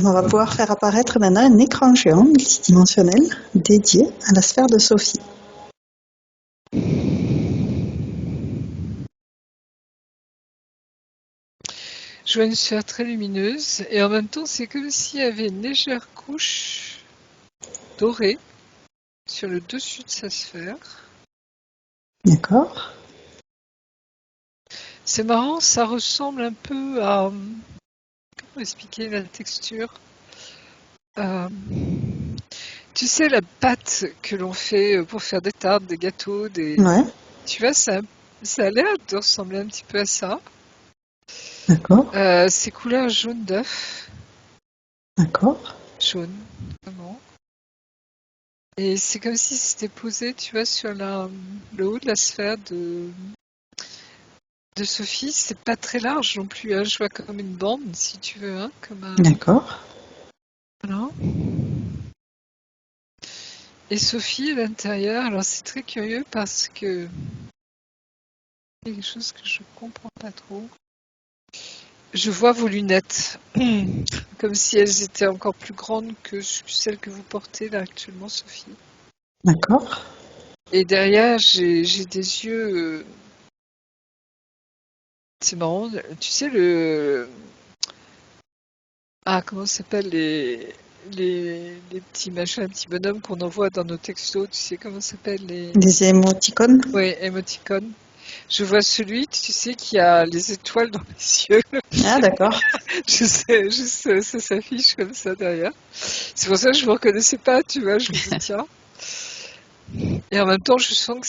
On va pouvoir faire apparaître maintenant un écran géant multidimensionnel dédié à la sphère de Sophie. Je vois une sphère très lumineuse et en même temps c'est comme s'il y avait une légère couche dorée sur le dessus de sa sphère. D'accord. C'est marrant, ça ressemble un peu à... Comment expliquer la texture? Euh, Tu sais, la pâte que l'on fait pour faire des tartes, des gâteaux, Ouais, Tu vois, ça a l'air de ressembler un petit peu à ça. d'accord, C'est couleur jaune d'œuf. d'accord, Jaune, vraiment. Et c'est comme si c'était posé, tu vois, sur le haut de la sphère de Sophie. C'est pas très large non plus, hein. Je vois comme une bande, si tu veux, hein, comme un... d'accord, Voilà. Et Sophie, à l'intérieur, alors c'est très curieux parce que il y a quelque chose que je comprends pas trop. Je vois vos lunettes, comme si elles étaient encore plus grandes que celles que vous portez là actuellement, Sophie. d'accord. Et derrière, j'ai des yeux. C'est marrant, tu sais comment ça s'appelle les petits machins, les petits bonhommes qu'on envoie dans nos textos. Tu sais comment ça s'appelle Des émoticônes. Ouais, emoticons. Je vois celui, tu sais, qui a les étoiles dans les yeux. Ah, d'accord, Je sais, ça s'affiche comme ça derrière. C'est pour ça que je ne me reconnaissais pas, tu vois. Je me dis tiens. Et en même temps, je sens que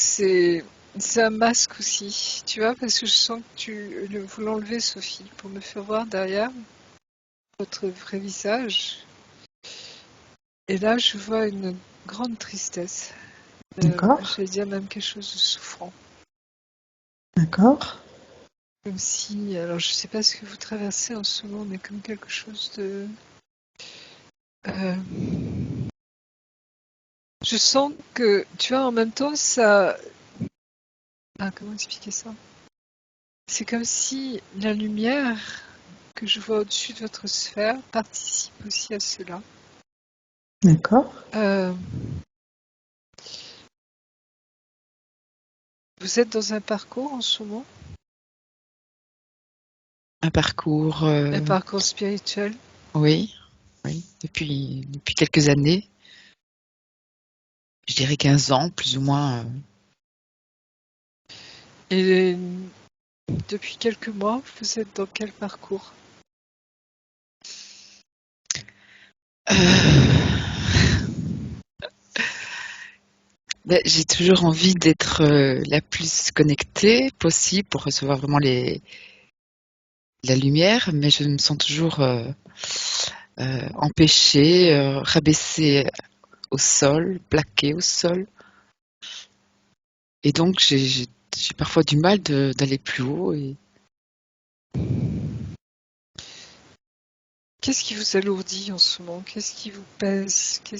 c'est un masque aussi, tu vois, parce que je sens que vous l'enlevez, Sophie, pour me faire voir derrière votre vrai visage. Et là, je vois une grande tristesse. d'accord, J'allais dire même quelque chose de souffrant. d'accord, Comme si, alors je sais pas ce que vous traversez en ce moment, mais comme quelque chose de... euh, je sens que, tu vois, en même temps, ça... Ah, comment expliquer ça? C'est comme si la lumière que je vois au-dessus de votre sphère participe aussi à cela. d'accord. Euh, Vous êtes dans un parcours en ce moment, Un parcours, un parcours spirituel. oui, oui, depuis quelques années, je dirais 15 ans, plus ou moins. Et depuis quelques mois, vous êtes dans quel parcours? Euh, j'ai toujours envie d'être la plus connectée possible pour recevoir vraiment la lumière, mais je me sens toujours empêchée, rabaissée au sol, plaquée au sol. Et donc, j'ai parfois du mal d'aller plus haut. Et... Qu'est-ce qui vous alourdit en ce moment? Qu'est-ce qui vous pèse? Je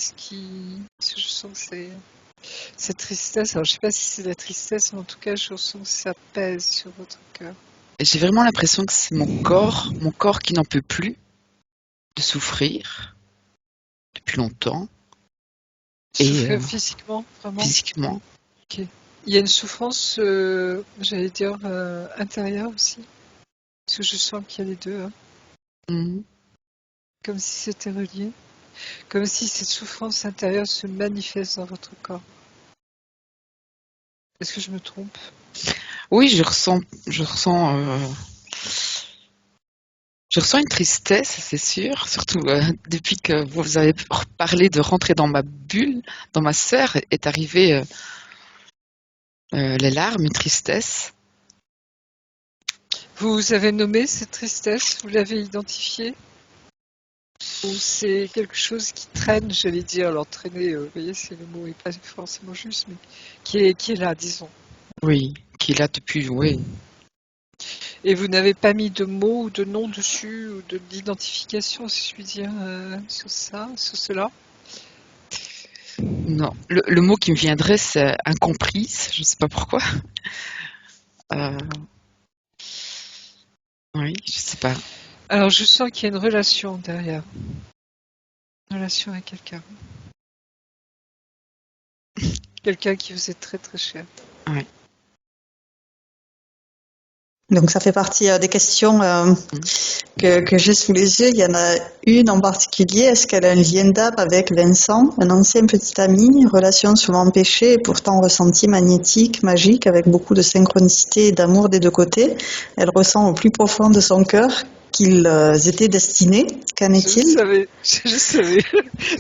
sens que c'est cette tristesse. Alors, je sais pas si c'est la tristesse, mais en tout cas, je sens que ça pèse sur votre cœur. J'ai vraiment l'impression que c'est mon corps qui n'en peut plus de souffrir depuis longtemps. Et Souffrir physiquement, vraiment? physiquement. Ok. Il y a une souffrance, j'allais dire, intérieure aussi. Parce que je sens qu'il y a les deux, hein. Mhm. Comme si c'était relié. Comme si cette souffrance intérieure se manifeste dans votre corps. Est-ce que je me trompe? Oui, je ressens une tristesse, c'est sûr, surtout depuis que vous avez parlé de rentrer dans ma bulle, dans ma sphère, est arrivée les larmes, une tristesse. Vous avez nommé cette tristesse? Vous l'avez identifiée? Ou c'est quelque chose qui traîne, j'allais dire, alors traîner, vous voyez, c'est le mot n'est pas forcément juste, mais qui est là, disons. Oui, qui est là depuis, oui. Et vous n'avez pas mis de mots ou de nom dessus, ou d'identification, si je puis dire, sur ça, sur cela? Non, le mot qui me viendrait, c'est incomprise, je ne sais pas pourquoi. Euh, oui, je ne sais pas. Alors je sens qu'il y a une relation derrière. Une relation avec quelqu'un. Quelqu'un qui vous est très très cher. Ouais. Donc ça fait partie des questions que j'ai sous les yeux. Il y en a une en particulier. Est-ce qu'elle a un lien d'âme avec Vincent, un ancien petit ami, relation souvent empêchée et pourtant ressentie magnétique, magique, avec beaucoup de synchronicité et d'amour des deux côtés. Elle ressent au plus profond de son cœur qu'ils étaient destinés. Qu'en Je est-il? savais, je savais.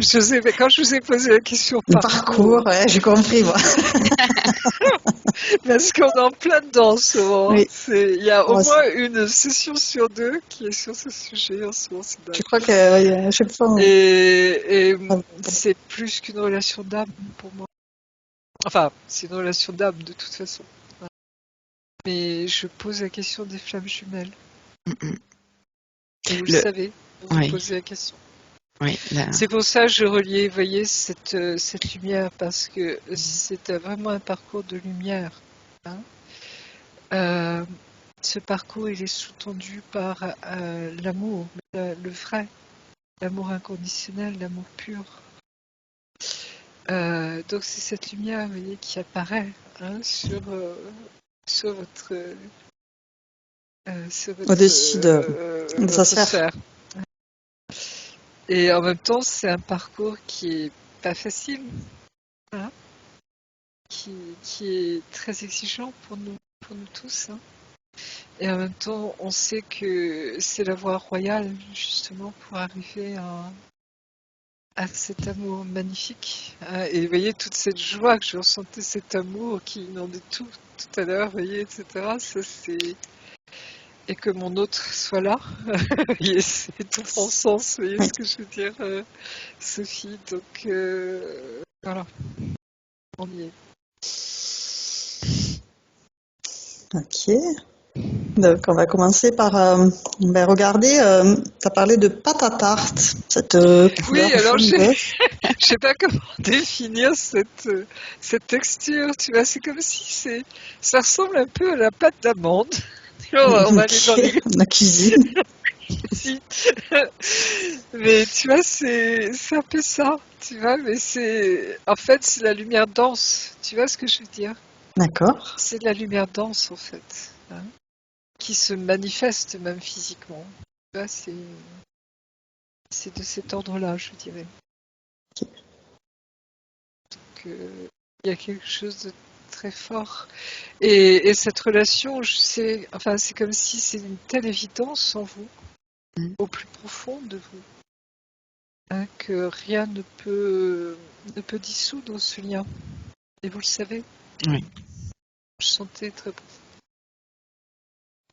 Je sais, mais quand je vous ai posé la question Le parcours, ouais, j'ai compris, moi. parce qu'on est en plein dedans en ce moment. Oui. Il y a au Oh, moins une session sur deux qui est sur ce sujet en ce moment. C'est dingue. je crois que oui, à chaque fois. Et c'est plus qu'une relation d'âme pour moi. Enfin, c'est une relation d'âme de toute façon. Mais je pose la question des flammes jumelles. Mm-mm. Et vous le savez, vous Oui. posez la question. Oui, là. C'est pour ça que je reliais, vous voyez, cette lumière, parce que c'est vraiment un parcours de lumière. Hein. Ce parcours, il est sous-tendu par l'amour, le vrai, l'amour inconditionnel, l'amour pur. Donc c'est cette lumière, vous voyez, qui apparaît hein, sur votre Au-dessus de sa votre sphère. sphère. Et en même temps, c'est un parcours qui est pas facile, hein, qui est très exigeant pour nous tous. Hein. Et en même temps, on sait que c'est la voie royale, justement, pour arriver à cet amour magnifique. Hein. Et vous voyez, toute cette joie que je ressentais, cet amour qui inondait tout à l'heure, vous voyez, etc. Ça, c'est... Et que mon autre soit là, vous voyez, c'est tout prend sens, vous voyez ce que je veux dire, Sophie. Donc, voilà, on y est. Ok. Donc, on va commencer par regarder. Tu as parlé de pâte à tarte, cette couleur Oui, alors jaune d'œuf. je sais pas comment définir cette texture, tu vois, c'est comme si ça ressemble un peu à la pâte d'amande. On va aller dans les La cuisine. si. Mais tu vois, c'est un peu ça, tu vois, mais en fait, c'est la lumière dense, tu vois ce que je veux dire? D'accord. C'est de la lumière dense, en fait, hein, qui se manifeste même physiquement. Tu vois, c'est de cet ordre-là, je dirais. Il y a quelque chose de très fort. Et cette relation, c'est comme si c'est une telle évidence en vous, au plus profond de vous, hein, que rien ne peut dissoudre ce lien. Et vous le savez. Oui. Je sentais très profond.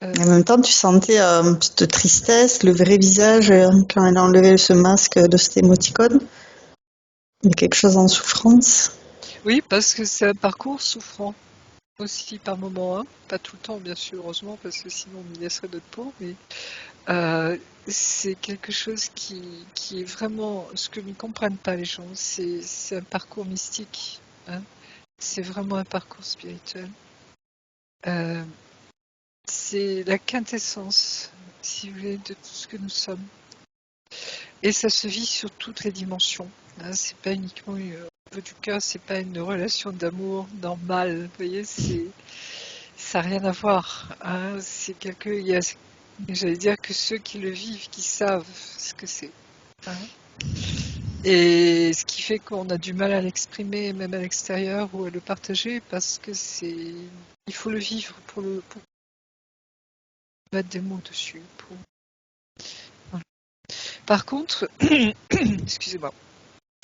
En même temps, tu sentais un peu de tristesse, le vrai visage, quand elle a enlevé ce masque de cet émoticône. Il y a quelque chose en souffrance. Oui, parce que c'est un parcours souffrant aussi par moments, hein. Pas tout le temps bien sûr, heureusement, parce que sinon on y laisserait notre peau, mais c'est quelque chose qui est vraiment ce que ne comprennent pas les gens. C'est un parcours mystique, hein. C'est vraiment un parcours spirituel. C'est la quintessence, si vous voulez, de tout ce que nous sommes. Et ça se vit sur toutes les dimensions. Hein. C'est pas uniquement au niveau du cœur, c'est pas une relation d'amour normale. Vous voyez, ça n'a rien à voir. Hein. J'allais dire que ceux qui le vivent, qui savent ce que c'est. Hein. Et ce qui fait qu'on a du mal à l'exprimer, même à l'extérieur, ou à le partager, parce que il faut le vivre pour mettre des mots dessus. Voilà. Par contre, excusez-moi,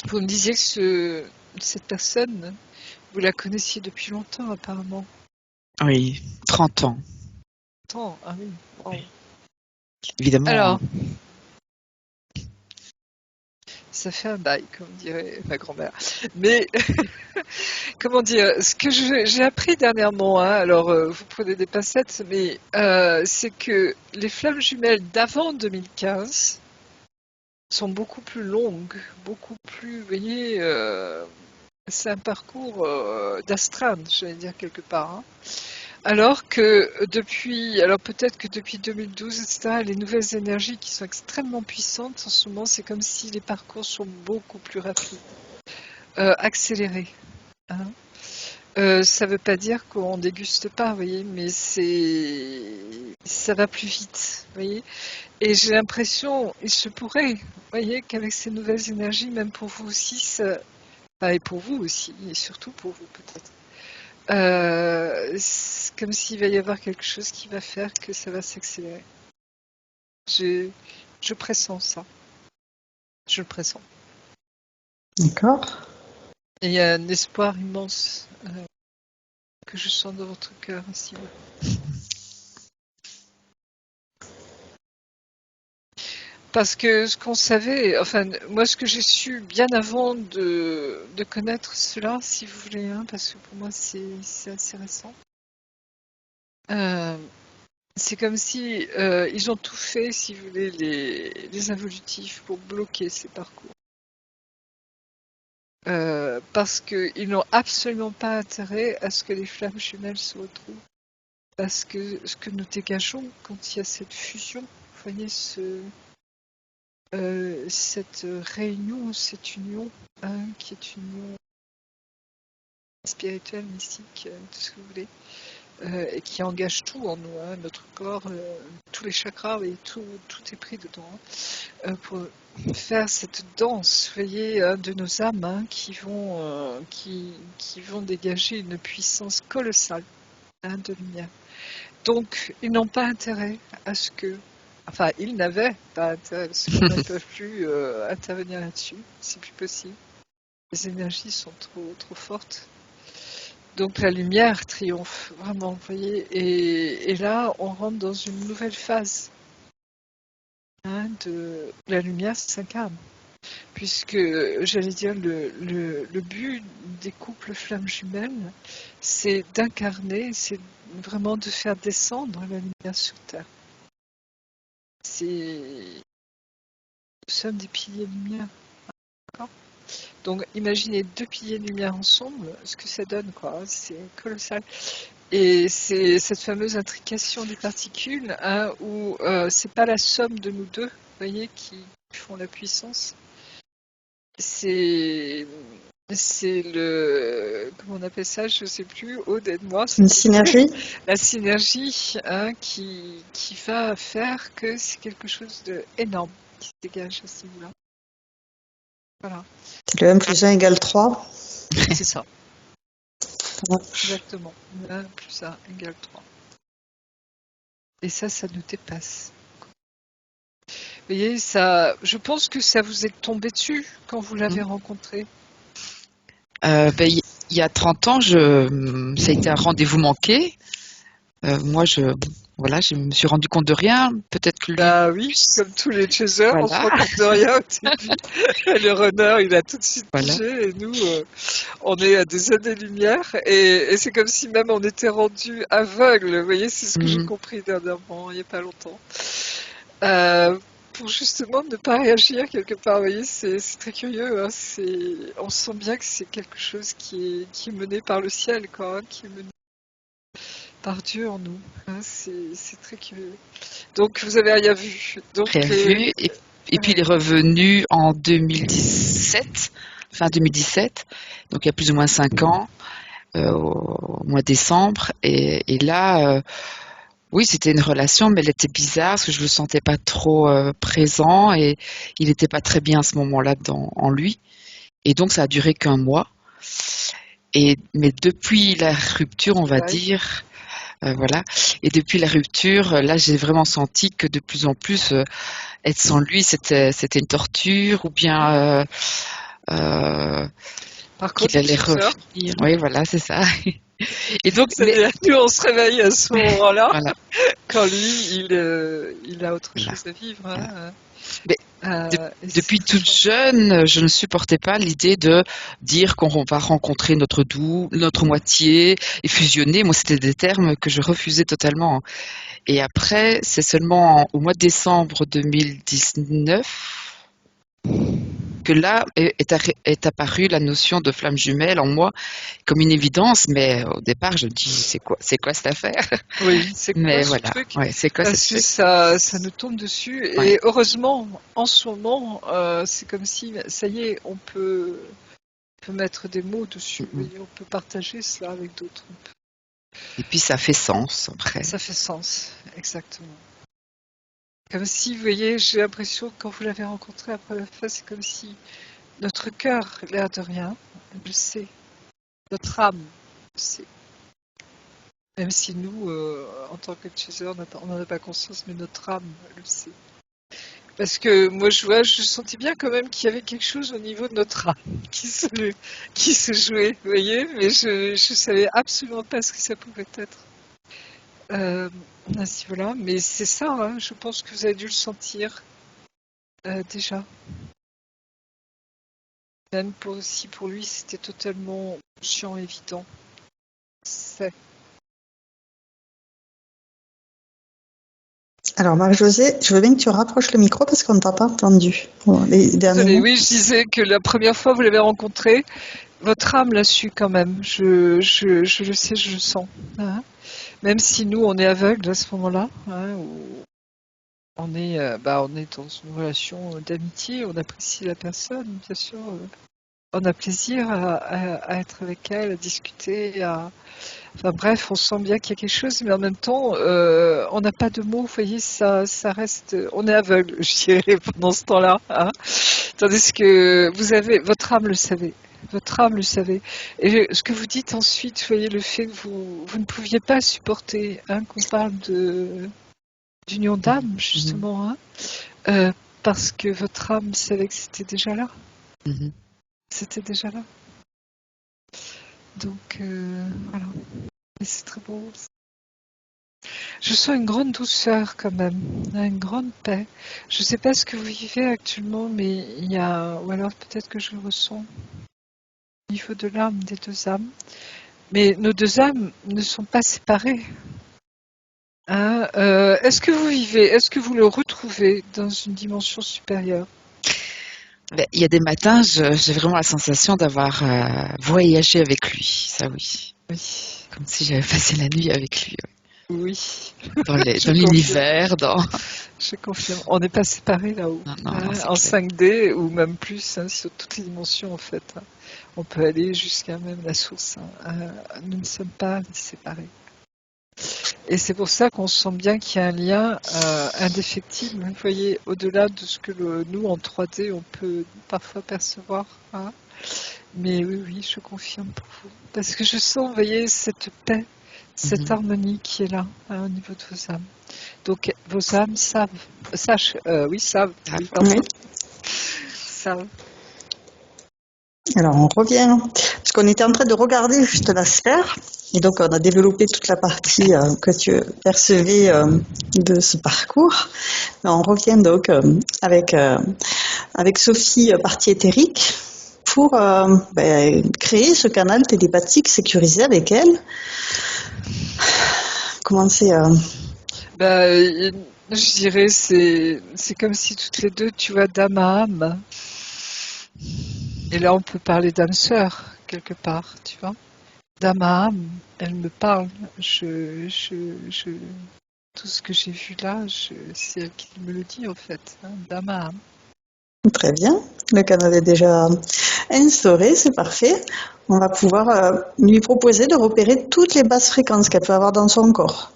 vous me disiez que cette personne, vous la connaissiez depuis longtemps apparemment. Oui, 30 ans. Ah oui. Wow. Évidemment. Alors, ça fait un bail, comme dirait ma grand-mère. Mais, comment dire, ce que j'ai appris dernièrement, hein, alors vous prenez des pincettes, mais c'est que les flammes jumelles d'avant 2015 sont beaucoup plus longues, beaucoup plus, vous voyez, c'est un parcours d'astreinte, j'allais dire quelque part. Hein. Alors que alors peut-être que depuis 2012, etc., les nouvelles énergies qui sont extrêmement puissantes en ce moment, c'est comme si les parcours sont beaucoup plus rapides, accélérés. Hein. Ça ne veut pas dire qu'on déguste pas, vous voyez, mais ça va plus vite, vous voyez. Et j'ai l'impression, il se pourrait, vous voyez, qu'avec ces nouvelles énergies, même pour vous aussi, et pour vous aussi, et surtout pour vous peut-être, c'est comme s'il va y avoir quelque chose qui va faire que ça va s'accélérer. Je pressens ça. Je le pressens. D'accord. Et il y a un espoir immense que je sens dans votre cœur aussi. Parce que ce qu'on savait, enfin, moi, ce que j'ai su bien avant de connaître cela, si vous voulez, hein, parce que pour moi, c'est assez récent. C'est comme si ils ont tout fait, si vous voulez, les involutifs pour bloquer ces parcours. Parce qu'ils n'ont absolument pas intérêt à ce que les flammes jumelles se retrouvent. Parce que ce que nous dégageons quand il y a cette fusion, vous voyez, cette réunion, cette union, hein, qui est une union spirituelle, mystique, tout ce que vous voulez, et qui engage tout en nous, hein, notre corps, tous les chakras, et tout est pris dedans, hein, pour faire cette danse, vous voyez, hein, de nos âmes, hein, qui vont dégager une puissance colossale, hein, de lumière. Donc, ils n'ont pas intérêt à ce que... Enfin, ils n'avaient pas intérêt, parce qu'ils ne peuvent plus intervenir là-dessus. C'est plus possible. Les énergies sont trop fortes. Donc, la lumière triomphe, vraiment, vous voyez. Et là, on rentre dans une nouvelle phase. Hein, la lumière s'incarne. Puisque, j'allais dire, le but des couples flammes jumelles, c'est d'incarner, c'est vraiment de faire descendre la lumière sur Terre. Nous sommes des piliers de lumière. D'accord ? Donc imaginez 2 piliers de lumière ensemble, ce que ça donne, quoi. C'est colossal. Et c'est cette fameuse intrication des particules, hein, où c'est pas la somme de nous deux, vous voyez, qui font la puissance. C'est comment on appelle ça, je sais plus, Aude, aide-moi. Une synergie. La synergie, hein, qui va faire que c'est quelque chose d'énorme qui se dégage à ce niveau-là. Voilà. C'est le 1 plus 1 égale 3. C'est ça. Exactement. 1 plus 1 égale 3. Et ça nous dépasse. Vous voyez, je pense que ça vous est tombé dessus quand vous l'avez rencontré. Il y a 30 ans, ça a été un rendez-vous manqué. Moi, je me suis rendu compte de rien. Peut-être que lui... Bah oui, comme tous les chasers, on se rend compte de rien au début. Le runner, il a tout de suite bougé, et nous, on est à des années-lumière, et c'est comme si même on était rendu aveugle. Vous voyez, c'est ce que j'ai compris dernièrement, il n'y a pas longtemps. Pour justement ne pas réagir quelque part, vous voyez, c'est très curieux. Hein, on sent bien que c'est quelque chose qui est mené par le ciel, quoi, hein, qui est mené par Dieu en nous. Hein, c'est très curieux. Donc vous avez rien vu. Donc, rien vu. Et puis il est revenu en 2017, fin 2017, donc il y a plus ou moins 5 ans, au mois de décembre. Et là, oui, c'était une relation, mais elle était bizarre parce que je le sentais pas trop présent, et il n'était pas très bien à ce moment-là en lui. Et donc ça a duré qu'1 mois. Mais depuis la rupture, on va dire, voilà. Et depuis la rupture, là, j'ai vraiment senti que de plus en plus, être sans lui, c'était une torture, ou bien par contre, qu'il allait revenir. Oui, voilà, c'est ça. Et donc, nous, on se réveille à ce moment-là, voilà. Quand lui, il a autre chose à vivre. Hein. Voilà. Mais depuis toute jeune, je ne supportais pas l'idée de dire qu'on va rencontrer notre moitié et fusionner. Moi, c'était des termes que je refusais totalement. Et après, c'est seulement au mois de décembre 2019 que là est apparue la notion de flamme jumelle en moi comme une évidence, mais au départ, je me dis, c'est quoi cette affaire? Oui, c'est quoi Mais ce voilà, truc? ouais, c'est quoi Parce cette que truc? ça nous tombe dessus. Ouais. Et heureusement, en ce moment, c'est comme si, ça y est, on peut mettre des mots dessus. Vous voyez, on peut partager cela avec d'autres. Et puis ça fait sens après. Ça fait sens, exactement. Comme si, vous voyez, j'ai l'impression que quand vous l'avez rencontré la première fois, c'est comme si notre cœur, l'air de rien, le sait. Notre âme le sait. Même si nous, en tant que chaser, on n'en a pas conscience, mais notre âme le sait. Parce que moi, je sentais bien quand même qu'il y avait quelque chose au niveau de notre âme qui se jouait, vous voyez, mais je savais absolument pas ce que ça pouvait être. À ce niveau-là, mais c'est ça, hein, je pense que vous avez dû le sentir déjà. Même si pour lui c'était totalement conscient, évident. C'est. Alors, Marie-Josée, je veux bien que tu rapproches le micro parce qu'on ne t'a pas entendu. Bon, les derniers Désolée, mots. oui, je disais que la première fois que vous l'avez rencontré, votre âme l'a su quand même. Je le sais, je le sens. Hein. Même si nous, on est aveugles à ce moment-là, hein, où on est dans une relation d'amitié, on apprécie la personne, bien sûr. On a plaisir à être avec elle, à discuter, enfin bref, on sent bien qu'il y a quelque chose, mais en même temps, on n'a pas de mots, vous voyez, ça reste, on est aveugle, je dirais, pendant ce temps-là. Hein. Tandis que votre âme le savait. Votre âme le savait. Et ce que vous dites ensuite, vous voyez, le fait que vous ne pouviez pas supporter hein, qu'on parle d'union d'âme, justement, hein, parce que votre âme savait que c'était déjà là. Mhm. C'était déjà là. Donc, voilà. Et c'est très beau. Je sens une grande douceur quand même, une grande paix. Je ne sais pas ce que vous vivez actuellement, mais il y a, ou alors peut-être que je le ressens au niveau de l'âme des deux âmes. Mais nos deux âmes ne sont pas séparées. Hein, est-ce que vous le retrouvez dans une dimension supérieure? Il y a des matins, j'ai vraiment la sensation d'avoir voyagé avec lui, ça oui. Oui. Comme si j'avais passé la nuit avec lui. Oui. Dans Je l'univers, Je confirme. On n'est pas séparés là-haut. Non, Hein, c'est en clair. 5D ou même plus, hein, sur toutes les dimensions en fait. Hein. On peut aller jusqu'à même la source. Hein. Nous ne sommes pas séparés. Et c'est pour ça qu'on sent bien qu'il y a un lien indéfectible, vous voyez, au-delà de ce que nous, en 3D, on peut parfois percevoir. Hein. Mais oui, je confirme pour vous. Parce que je sens, vous voyez, cette paix, cette harmonie qui est là, hein, au niveau de vos âmes. Donc, vos âmes savent. Savent. Oui, pardon. Oui. Savent. Alors, on revient, parce qu'on était en train de regarder juste la sphère, et donc on a développé toute la partie que tu percevais de ce parcours. Mais on revient donc avec Sophie, partie éthérique, pour créer ce canal télépathique sécurisé avec elle. Comment c'est Je dirais, c'est comme si toutes les deux, tu vois, d'âme à âme. Et là, on peut parler d'âme sœur, quelque part, tu vois. D'âme à âme, elle me parle. Tout ce que j'ai vu là, c'est elle qui me le dit, en fait, hein, d'âme à âme. Très bien, le canal est déjà instauré, c'est parfait. On va pouvoir lui proposer de repérer toutes les basses fréquences qu'elle peut avoir dans son corps.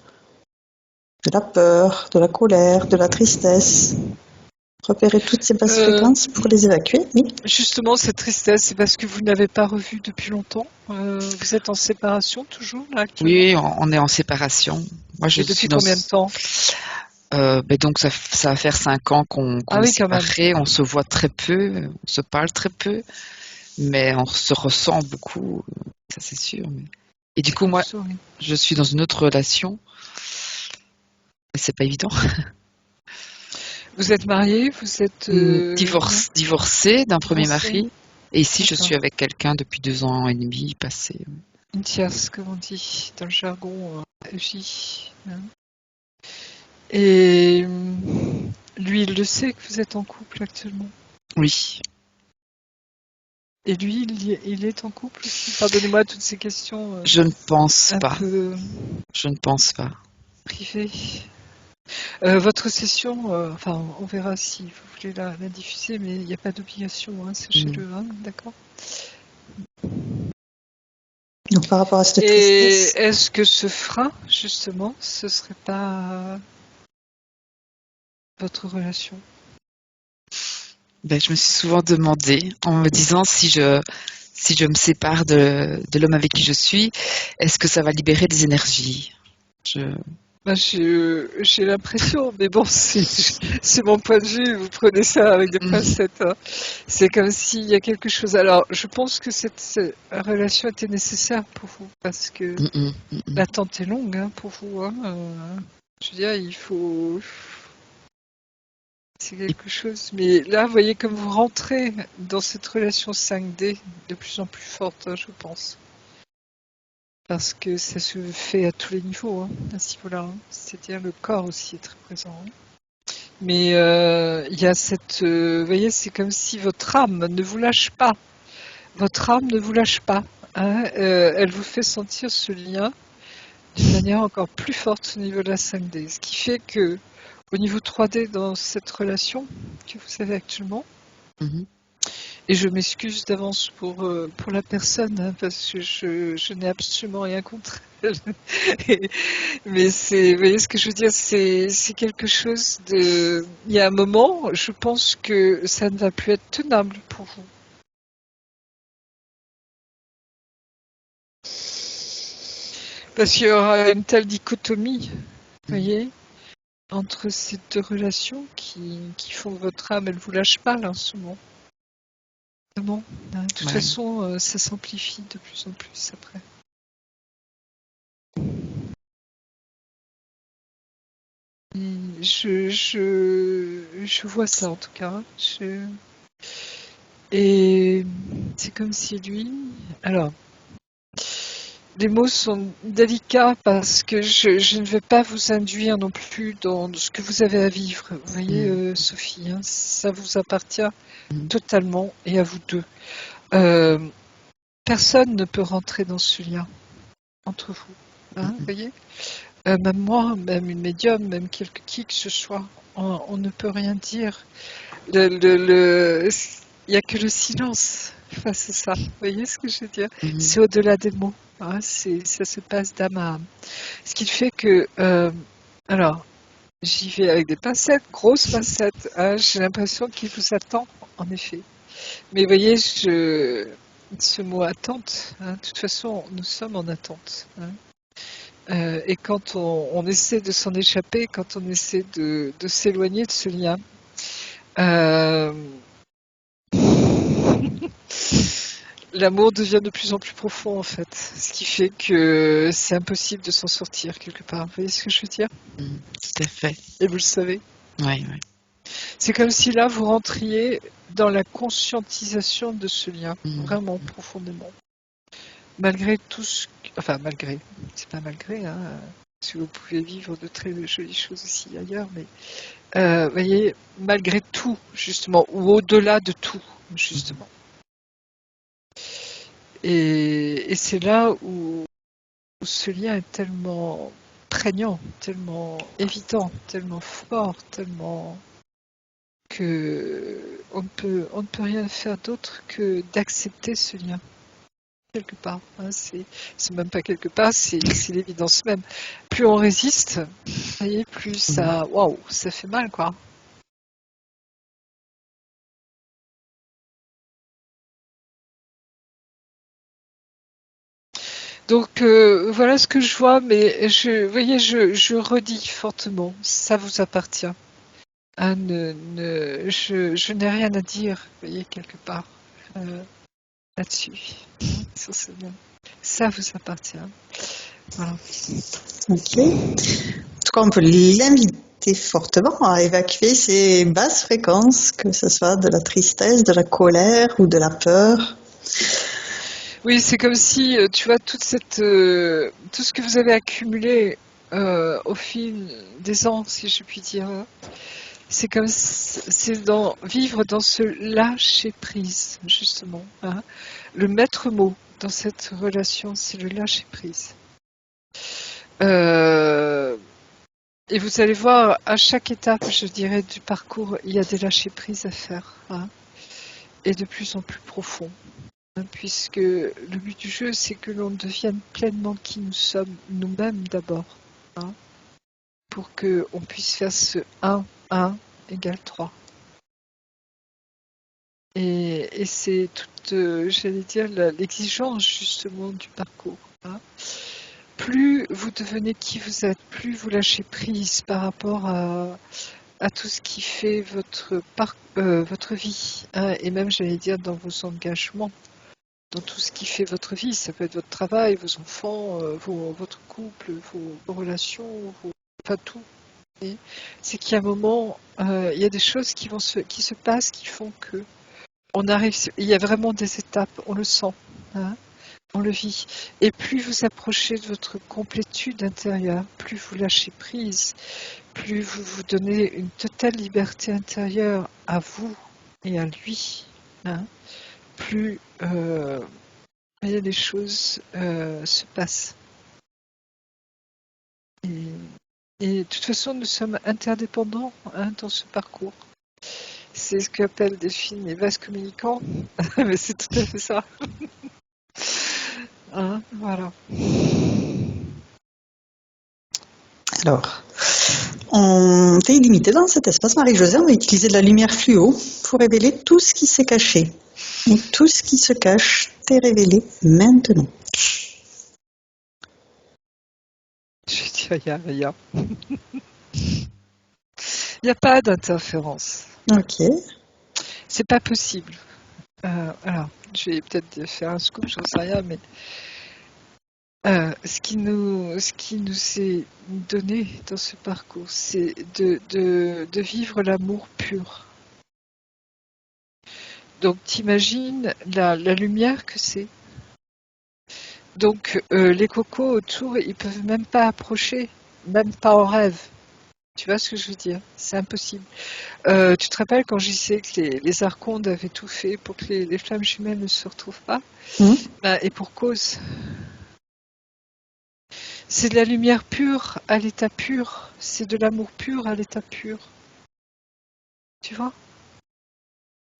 De la peur, de la colère, de la tristesse. Repérer toutes ces basses fréquences pour les évacuer, oui. Justement, cette tristesse, c'est parce que vous n'avez pas revu depuis longtemps. Vous êtes en séparation toujours, là, actuellement? Oui, on est en séparation. Moi, je Et depuis suis dans... combien de temps? Donc ça va faire 5 ans qu'on Ah est oui, quand même. séparés. On se voit très peu, on se parle très peu, mais on se ressent beaucoup, ça c'est sûr. Et du coup, moi, Oui. je suis dans une autre relation. C'est pas évident. Vous êtes marié? Vous êtes Divorcée d'un premier divorcé? mari. Et ici, je D'accord. suis avec quelqu'un depuis 2 ans et demi passé. Une tierce, comme on dit dans le jargon J. Hein. Et lui, il le sait que vous êtes en couple actuellement? Oui. Et lui, il est en couple aussi? Pardonnez-moi toutes ces questions Je ne pense un pas. peu Je ne pense pas. privées. Votre session, enfin, on verra si vous voulez la diffuser, mais il n'y a pas d'obligation, hein, sachez-le, hein, d'accord? Donc par rapport à cette Et tristesse, est-ce que ce frein, justement, ce serait pas votre relation? Ben, je me suis souvent demandé, en me disant si je me sépare de l'homme avec qui je suis, est-ce que ça va libérer des énergies? Je... Bah, j'ai l'impression, mais bon, c'est mon point de vue, vous prenez ça avec des Mhm. pincettes, hein. C'est comme s'il y a quelque chose. Alors, je pense que cette relation était nécessaire pour vous, parce que Mhm, mhm. l'attente est longue, hein, pour vous, hein. Je veux dire, il faut. C'est Et- quelque chose. Mais là, vous voyez, comme vous rentrez dans cette relation 5D de plus en plus forte, hein, je pense. Parce que ça se fait à tous les niveaux, hein, à ce niveau-là, hein. C'est-à-dire le corps aussi est très présent, hein. Mais il y a cette. Vous voyez, c'est comme si votre âme ne vous lâche pas. Votre âme ne vous lâche pas, hein. Elle vous fait sentir ce lien d'une manière encore plus forte au niveau de la 5D. Ce qui fait que, au niveau 3D, dans cette relation que vous avez actuellement, Mhm. et je m'excuse d'avance pour la personne, hein, parce que je n'ai absolument rien contre elle. Mais vous voyez ce que je veux dire, c'est quelque chose de. Il y a un moment, je pense que ça ne va plus être tenable pour vous. Parce qu'il y aura une telle dichotomie, vous Mhm. voyez, entre ces deux relations qui font que votre âme, elle vous lâche pas là en ce moment. Vraiment, hein. De toute Ouais. façon, ça s'amplifie de plus en plus après. Je vois ça en tout cas, hein. Et c'est comme si lui. Alors, les mots sont délicats parce que je ne vais pas vous induire non plus dans ce que vous avez à vivre. Vous voyez, Mhm. Sophie, hein, ça vous appartient Mhm. totalement et à vous deux. Euh, Personne ne peut rentrer dans ce lien entre vous, hein, vous Mhm. voyez. Même moi, même une médium, même qui que ce soit, on ne peut rien dire. Il n'y a que le silence face à ça. Vous voyez ce que je veux dire? Mhm. C'est au-delà des mots, hein, ça se passe d'âme à âme. Ce qui fait que, alors, j'y vais avec des pincettes, grosses pincettes, hein, j'ai l'impression qu'il vous attend, en effet. Mais vous voyez, ce mot attente, hein, de toute façon, nous sommes en attente, hein. Et quand on essaie de s'en échapper, quand on essaie de s'éloigner de ce lien, euh, l'amour devient de plus en plus profond en fait, ce qui fait que c'est impossible de s'en sortir quelque part. Vous voyez ce que je veux dire? Mhm. Tout à fait. Et vous le savez. Ouais, ouais. C'est comme si là vous rentriez dans la conscientisation de ce lien, Mhm. vraiment profondément. Malgré tout enfin malgré, c'est pas malgré, hein, parce que vous pouvez vivre de très jolies choses aussi ailleurs, mais vous voyez, malgré tout, justement, ou au-delà de tout, Mhm. justement. Et c'est là où ce lien est tellement prégnant, tellement évident, tellement fort, tellement que on ne peut rien faire d'autre que d'accepter ce lien quelque part, hein. C'est même pas quelque part, c'est l'évidence même. Plus on résiste, vous voyez, plus Mhm. ça, waouh, ça fait mal, quoi. Donc voilà ce que je vois, mais vous voyez, je redis fortement, ça vous appartient, hein, je n'ai rien à dire, vous voyez, quelque part, euh, là-dessus, hein, sur ce lien. Ça vous appartient. Voilà. ok. En tout cas, on peut l'inviter fortement à évacuer ces basses fréquences, que ce soit de la tristesse, de la colère ou de la peur. Oui, c'est comme si, tu vois, tout ce que vous avez accumulé au fil des ans, si je puis dire, hein, c'est vivre dans ce lâcher prise, justement. Hein. Le maître mot dans cette relation, c'est le lâcher prise. Et vous allez voir, à chaque étape, je dirais, du parcours, il y a des lâcher prises à faire. Hein, et de plus en plus profond. Hein, puisque le but du jeu, c'est que l'on devienne pleinement qui nous sommes, nous-mêmes d'abord. Hein, pour qu'on puisse faire ce 1 égale 3. Et c'est toute, j'allais dire, l'exigence justement du parcours. Hein. Plus vous devenez qui vous êtes, plus vous lâchez prise par rapport à tout ce qui fait votre vie. Hein, et même, j'allais dire, dans vos engagements, dans tout ce qui fait votre vie. Ça peut être votre travail, vos enfants, votre couple, vos relations, enfin tout. C'est qu'il y a un moment, il y a des choses qui se passent qui font que on arrive. Il y a vraiment des étapes, on le sent, hein, on le vit. Et plus vous approchez de votre complétude intérieure, plus vous lâchez prise, plus vous vous donnez une totale liberté intérieure à vous et à lui, hein, plus les choses se passent. Et de toute façon, nous sommes interdépendants, hein, dans ce parcours. C'est ce qu'appellent Delphine les vases communicants, mais c'est tout à fait ça. Hein, voilà. Alors, on est illimité dans cet espace. Marie-Josée, on va utiliser de la lumière fluo pour révéler tout ce qui s'est caché. Et tout ce qui se cache t'est révélé maintenant. Je dis rien. Il n'y a pas d'interférence. Ok. C'est pas possible. Alors, je vais peut-être faire un scoop, j'en sais rien, mais ce qui nous est donné dans ce parcours, c'est de vivre l'amour pur. Donc, t'imagines la lumière que c'est. Donc, les cocos autour, ils peuvent même pas approcher, même pas en rêve. Tu vois ce que je veux dire? C'est impossible. Tu te rappelles quand je disais que les archontes avaient tout fait pour que les flammes jumelles ne se retrouvent pas? Et pour cause. C'est de la lumière pure à l'état pur. C'est de l'amour pur à l'état pur. Tu vois?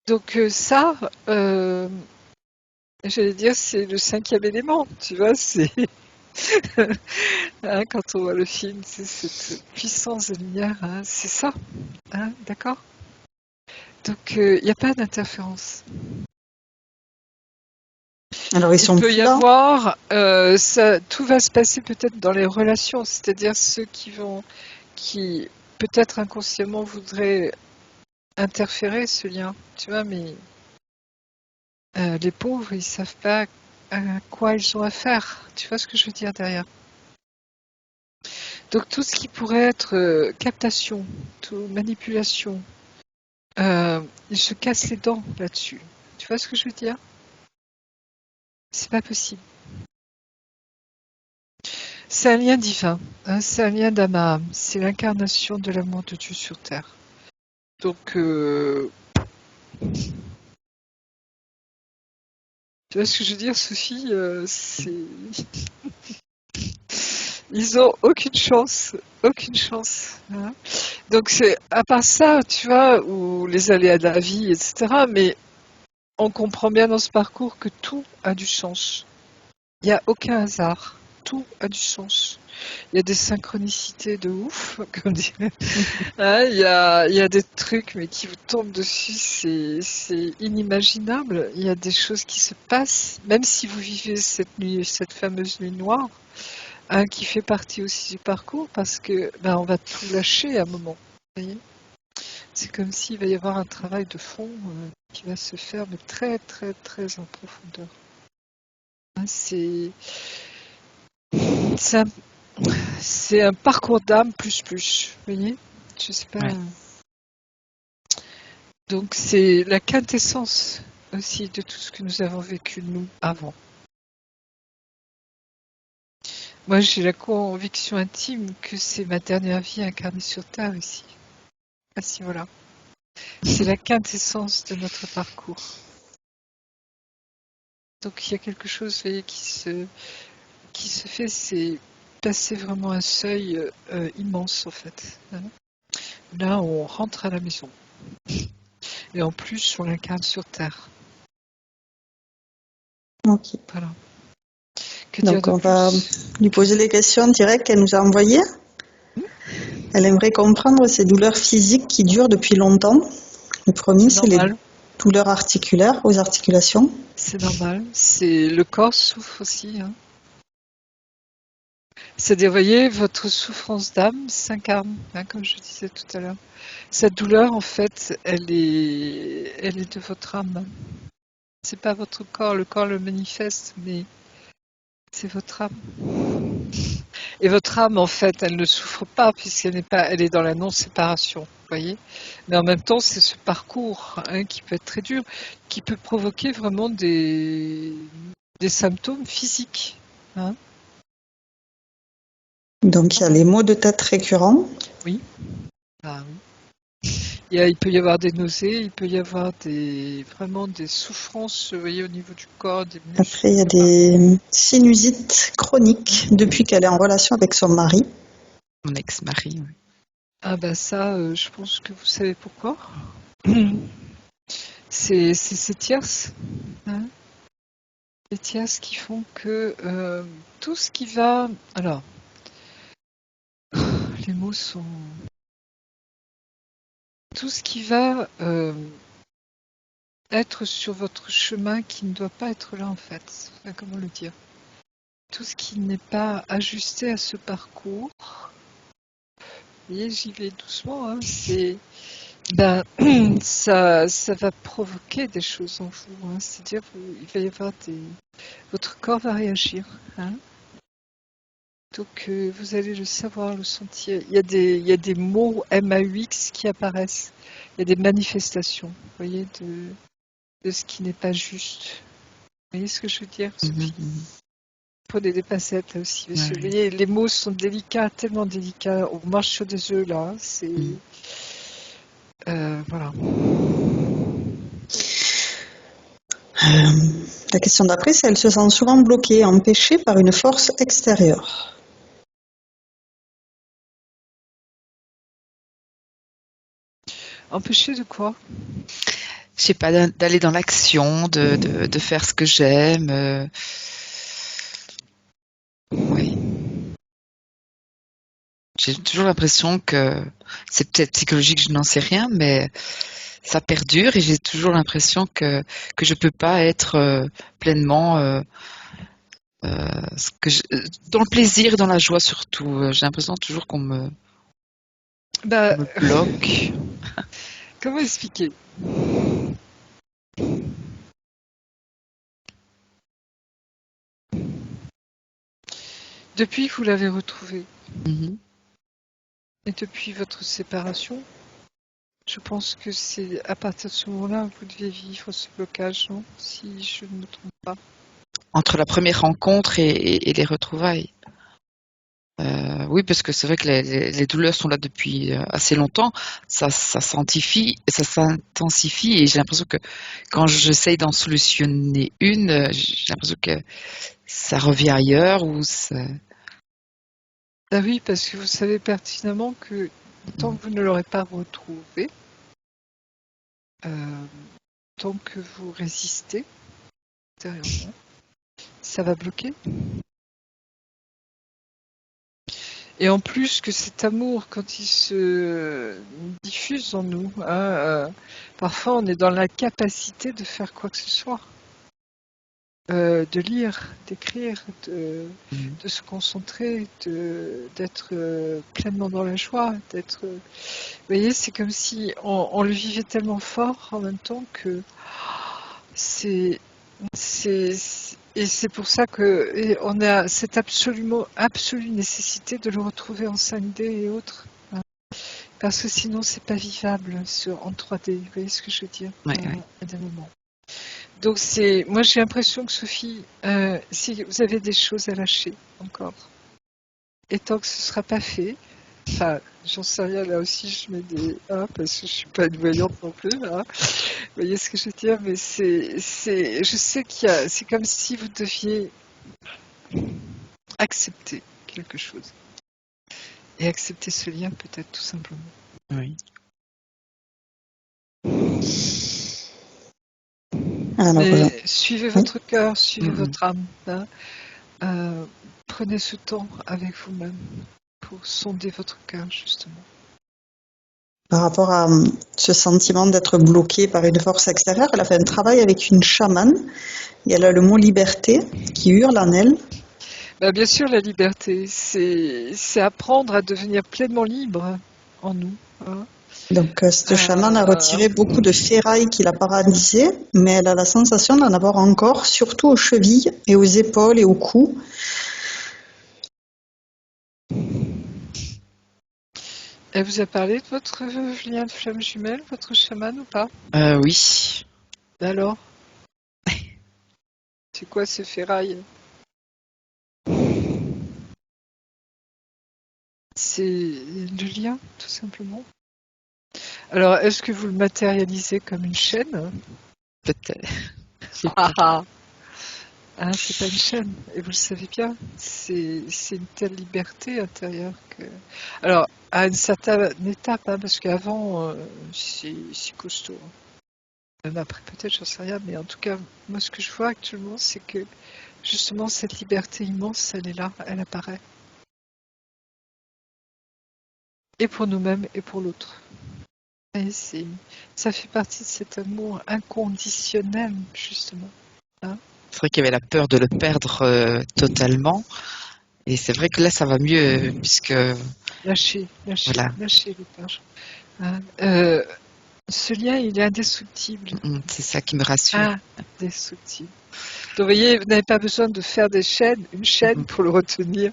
Donc ça, j'allais dire, c'est le 5e élément. Tu vois, c'est hein, quand on voit le film, c'est cette puissance de lumière. Hein, c'est ça. Hein, d'accord? Donc il n'y a pas d'interférence. Alors, ils sont Il peut plus y là. avoir, tout va se passer peut-être dans les relations, c'est-à-dire ceux qui peut-être inconsciemment voudraient interférer ce lien, tu vois, mais les pauvres, ils savent pas à quoi ils ont affaire, tu vois ce que je veux dire derrière. Donc tout ce qui pourrait être captation, tout, manipulation, ils se cassent les dents là-dessus, tu vois ce que je veux dire? C'est pas possible. C'est un lien divin, hein, c'est un lien d'âme à âme, c'est l'incarnation de l'amour de Dieu sur terre. Donc, tu vois ce que je veux dire, Sophie, ils ont aucune chance, aucune chance. Hein. Donc c'est à part ça, tu vois, ou les aléas de la vie, etc. Mais on comprend bien dans ce parcours que tout a du sens. Il n'y a aucun hasard, tout a du sens. Il y a des synchronicités de ouf, comme dirait. Hein, il y a des trucs mais qui vous tombent dessus, c'est inimaginable. Il y a des choses qui se passent, même si vous vivez cette fameuse nuit noire, hein, qui fait partie aussi du parcours, parce que on va tout lâcher à un moment. Vous voyez, c'est comme s'il va y avoir un travail de fond qui va se faire, mais très très très en profondeur. Hein, c'est un parcours d'âme plus. Vous voyez, je sais pas. Ouais. Donc c'est la quintessence aussi de tout ce que nous avons vécu nous avant. Moi j'ai la conviction intime que c'est ma dernière vie incarnée sur Terre ici. Ah si, voilà. C'est la quintessence de notre parcours. Donc il y a quelque chose, vous voyez, qui se fait, c'est passer vraiment un seuil immense en fait, hein. Là, on rentre à la maison. Et en plus, on l'incarne sur Terre. Ok. Voilà. Que dire Donc, de on va plus? lui poser les questions directes qu'elle nous a envoyées. Elle aimerait comprendre ces douleurs physiques qui durent depuis longtemps. Le premier, C'est c'est les normal. douleurs articulaires aux articulations. C'est normal. Le corps souffre aussi, hein. C'est-à-dire, vous voyez, votre souffrance d'âme s'incarne, hein, comme je disais tout à l'heure. Cette douleur, en fait, elle est de votre âme. C'est pas votre corps. Le corps le manifeste, mais c'est votre âme. Et votre âme, en fait, elle ne souffre pas puisqu'elle n'est pas, elle est dans la non-séparation, vous voyez. Mais en même temps, c'est ce parcours, hein, qui peut être très dur, qui peut provoquer vraiment des symptômes physiques, hein. Donc, il y a les maux de tête récurrents. Oui. Ah oui. Il peut y avoir des nausées, il peut y avoir vraiment des souffrances, vous voyez, au niveau du corps, des muscles. Après, il y a des sinusites chroniques depuis qu'elle est en relation avec son mari. Mon ex-mari, oui. Ah ben ça, je pense que vous savez pourquoi. C'est ces tierces, hein, les tierces qui font que tout ce qui va... Alors, les mots sont... Tout ce qui va être sur votre chemin qui ne doit pas être là en fait. Enfin, comment le dire? Tout ce qui n'est pas ajusté à ce parcours. Vous voyez, j'y vais doucement, hein, ben, ça va provoquer des choses en vous, hein. C'est-à-dire il va y avoir votre corps va réagir, hein. Donc vous allez le savoir, le sentir. Il y a des mots MAUX qui apparaissent. Il y a des manifestations, vous voyez, de ce qui n'est pas juste. Vous voyez ce que je veux dire, Sophie? Prenez des pincettes là aussi. Parce que, vous voyez, les mots sont délicats, tellement délicats. On marche sur des œufs là. C'est voilà. La question d'après, c'est elle se sent souvent bloquée, empêchée par une force extérieure. Empêcher de quoi? Je sais pas, d'aller dans l'action, de faire ce que j'aime. Oui. J'ai toujours l'impression que c'est peut-être psychologique, je n'en sais rien, mais ça perdure et j'ai toujours l'impression que je peux pas être pleinement dans le plaisir et dans la joie surtout. J'ai l'impression toujours qu'on Bah, me bloque. comment expliquer? Depuis que vous l'avez retrouvé Mhm. et depuis votre séparation, je pense que c'est à partir de ce moment-là que vous deviez vivre ce blocage, non? Si je ne me trompe pas. Entre la première rencontre et les retrouvailles. Oui, parce que c'est vrai que les douleurs sont là depuis assez longtemps. Ça s'intensifie et j'ai l'impression que quand j'essaye d'en solutionner une, j'ai l'impression que ça revient ailleurs ou Ah oui, parce que vous savez pertinemment que tant que vous ne l'aurez pas retrouvé, euh, tant que vous résistez intérieurement, ça va bloquer. Et en plus que cet amour, quand il se diffuse en nous, hein, parfois on est dans l'incapacité de faire quoi que ce soit. De lire, d'écrire, de se concentrer, d'être pleinement dans la joie, vous voyez, c'est comme si on le vivait tellement fort en même temps que c'est, et c'est pour ça que on a cette absolue nécessité de le retrouver en 5D et autres, hein. Parce que sinon c'est pas vivable en 3D, vous voyez ce que je veux dire, Ouais. à des moments. Donc moi j'ai l'impression que Sophie, si vous avez des choses à lâcher encore, et tant que ce ne sera pas fait, Enfin, j'en sais rien, là aussi je mets des 1 parce que je suis pas une voyante non plus, là. Vous voyez ce que je veux dire? Mais je sais c'est comme si vous deviez accepter quelque chose. Et accepter ce lien peut-être tout simplement. Oui. Alors, Mais suivez oui. votre cœur, suivez Mhm. votre âme, hein. Prenez ce temps avec vous-même pour sonder votre cœur, justement. Par rapport à ce sentiment d'être bloqué par une force extérieure, elle a fait un travail avec une chamane et elle a le mot liberté qui hurle en elle. Bah, bien sûr, la liberté, c'est apprendre à devenir pleinement libre en nous, hein. Donc, cette chamane a Euh, retiré beaucoup de ferrailles qui la paralysaient, mais elle a la sensation d'en avoir encore, surtout aux chevilles et aux épaules et au cou. Elle vous a parlé de votre lien de flamme jumelle, votre chaman ou pas? Oui. Alors, c'est quoi ces ferrailles? C'est le lien, tout simplement. Alors, est-ce que vous le matérialisez comme une chaîne? Peut-être. Ah ah. Hein, c'est pas une chaîne, et vous le savez bien. C'est une telle liberté intérieure que. Alors, à une certaine étape, hein, parce qu'avant, c'est costaud, hein. Même après, peut-être, j'en sais rien, mais en tout cas, moi, ce que je vois actuellement, c'est que justement, cette liberté immense, elle est là, elle apparaît. Et pour nous-mêmes, et pour l'autre. Et ça fait partie de cet amour inconditionnel, justement, hein. C'est vrai qu'il y avait la peur de le perdre totalement. Et c'est vrai que là, ça va mieux, puisque Lâchez, lâchez, voilà, lâchez les pages. Hein. Ce lien, il est indestructible. c'est ça qui me rassure. Indestructible. Donc, vous voyez, vous n'avez pas besoin de faire une chaîne Mhm. pour le retenir,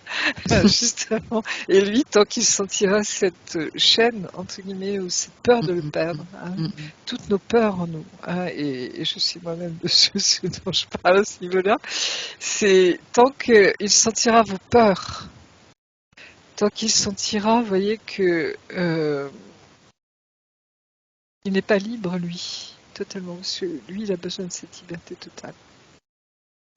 justement. Et lui, tant qu'il sentira cette chaîne, entre guillemets, ou cette peur de le Mhm. perdre, hein, Mhm. toutes nos peurs en nous, hein, et je sais moi-même de ce dont je parle à ce niveau-là, c'est tant qu'il sentira vos peurs, tant qu'il sentira, vous voyez, que il n'est pas libre, lui, totalement, parce que lui, il a besoin de cette liberté totale.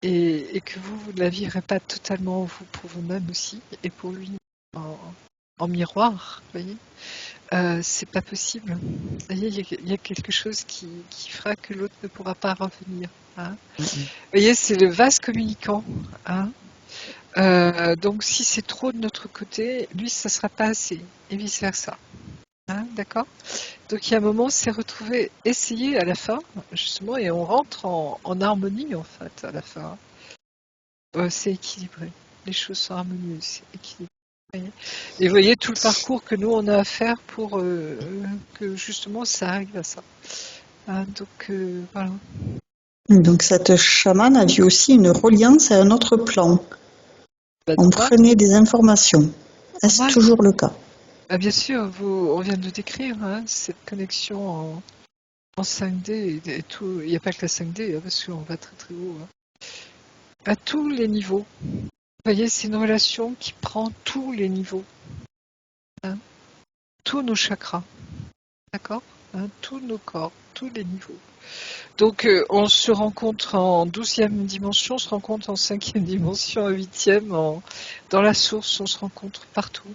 Et que vous ne la vivrez pas totalement, vous, pour vous-même aussi, et pour lui, en miroir, vous voyez, c'est pas possible. Vous voyez, il y a quelque chose qui fera que l'autre ne pourra pas revenir, hein. Mhm. Vous voyez, c'est le vase communicant, hein. Donc, si c'est trop de notre côté, lui, ça ne sera pas assez, et vice-versa. Hein, d'accord? Donc il y a un moment, c'est retrouver, essayer à la fin, justement, et on rentre en harmonie en fait à la fin. C'est équilibré, les choses sont harmonieuses, c'est équilibré. Et vous voyez tout le parcours que nous on a à faire pour que justement ça arrive à ça. Hein, donc voilà. Donc, cette chamane a vu aussi une reliance à un autre plan. Bah, On normal, prenait des informations. Est-ce normal. toujours le cas? Bah, bien sûr, on vient de le décrire, hein, cette connexion en 5D et tout. Il n'y a pas que la 5D, hein, parce qu'on va très très haut, hein. À tous les niveaux. Vous voyez, c'est une relation qui prend tous les niveaux, hein, tous nos chakras, d'accord, hein, tous nos corps, tous les niveaux. Donc, on se rencontre en 12e dimension, on se rencontre en 5e dimension, en 8e, dans la source, on se rencontre partout.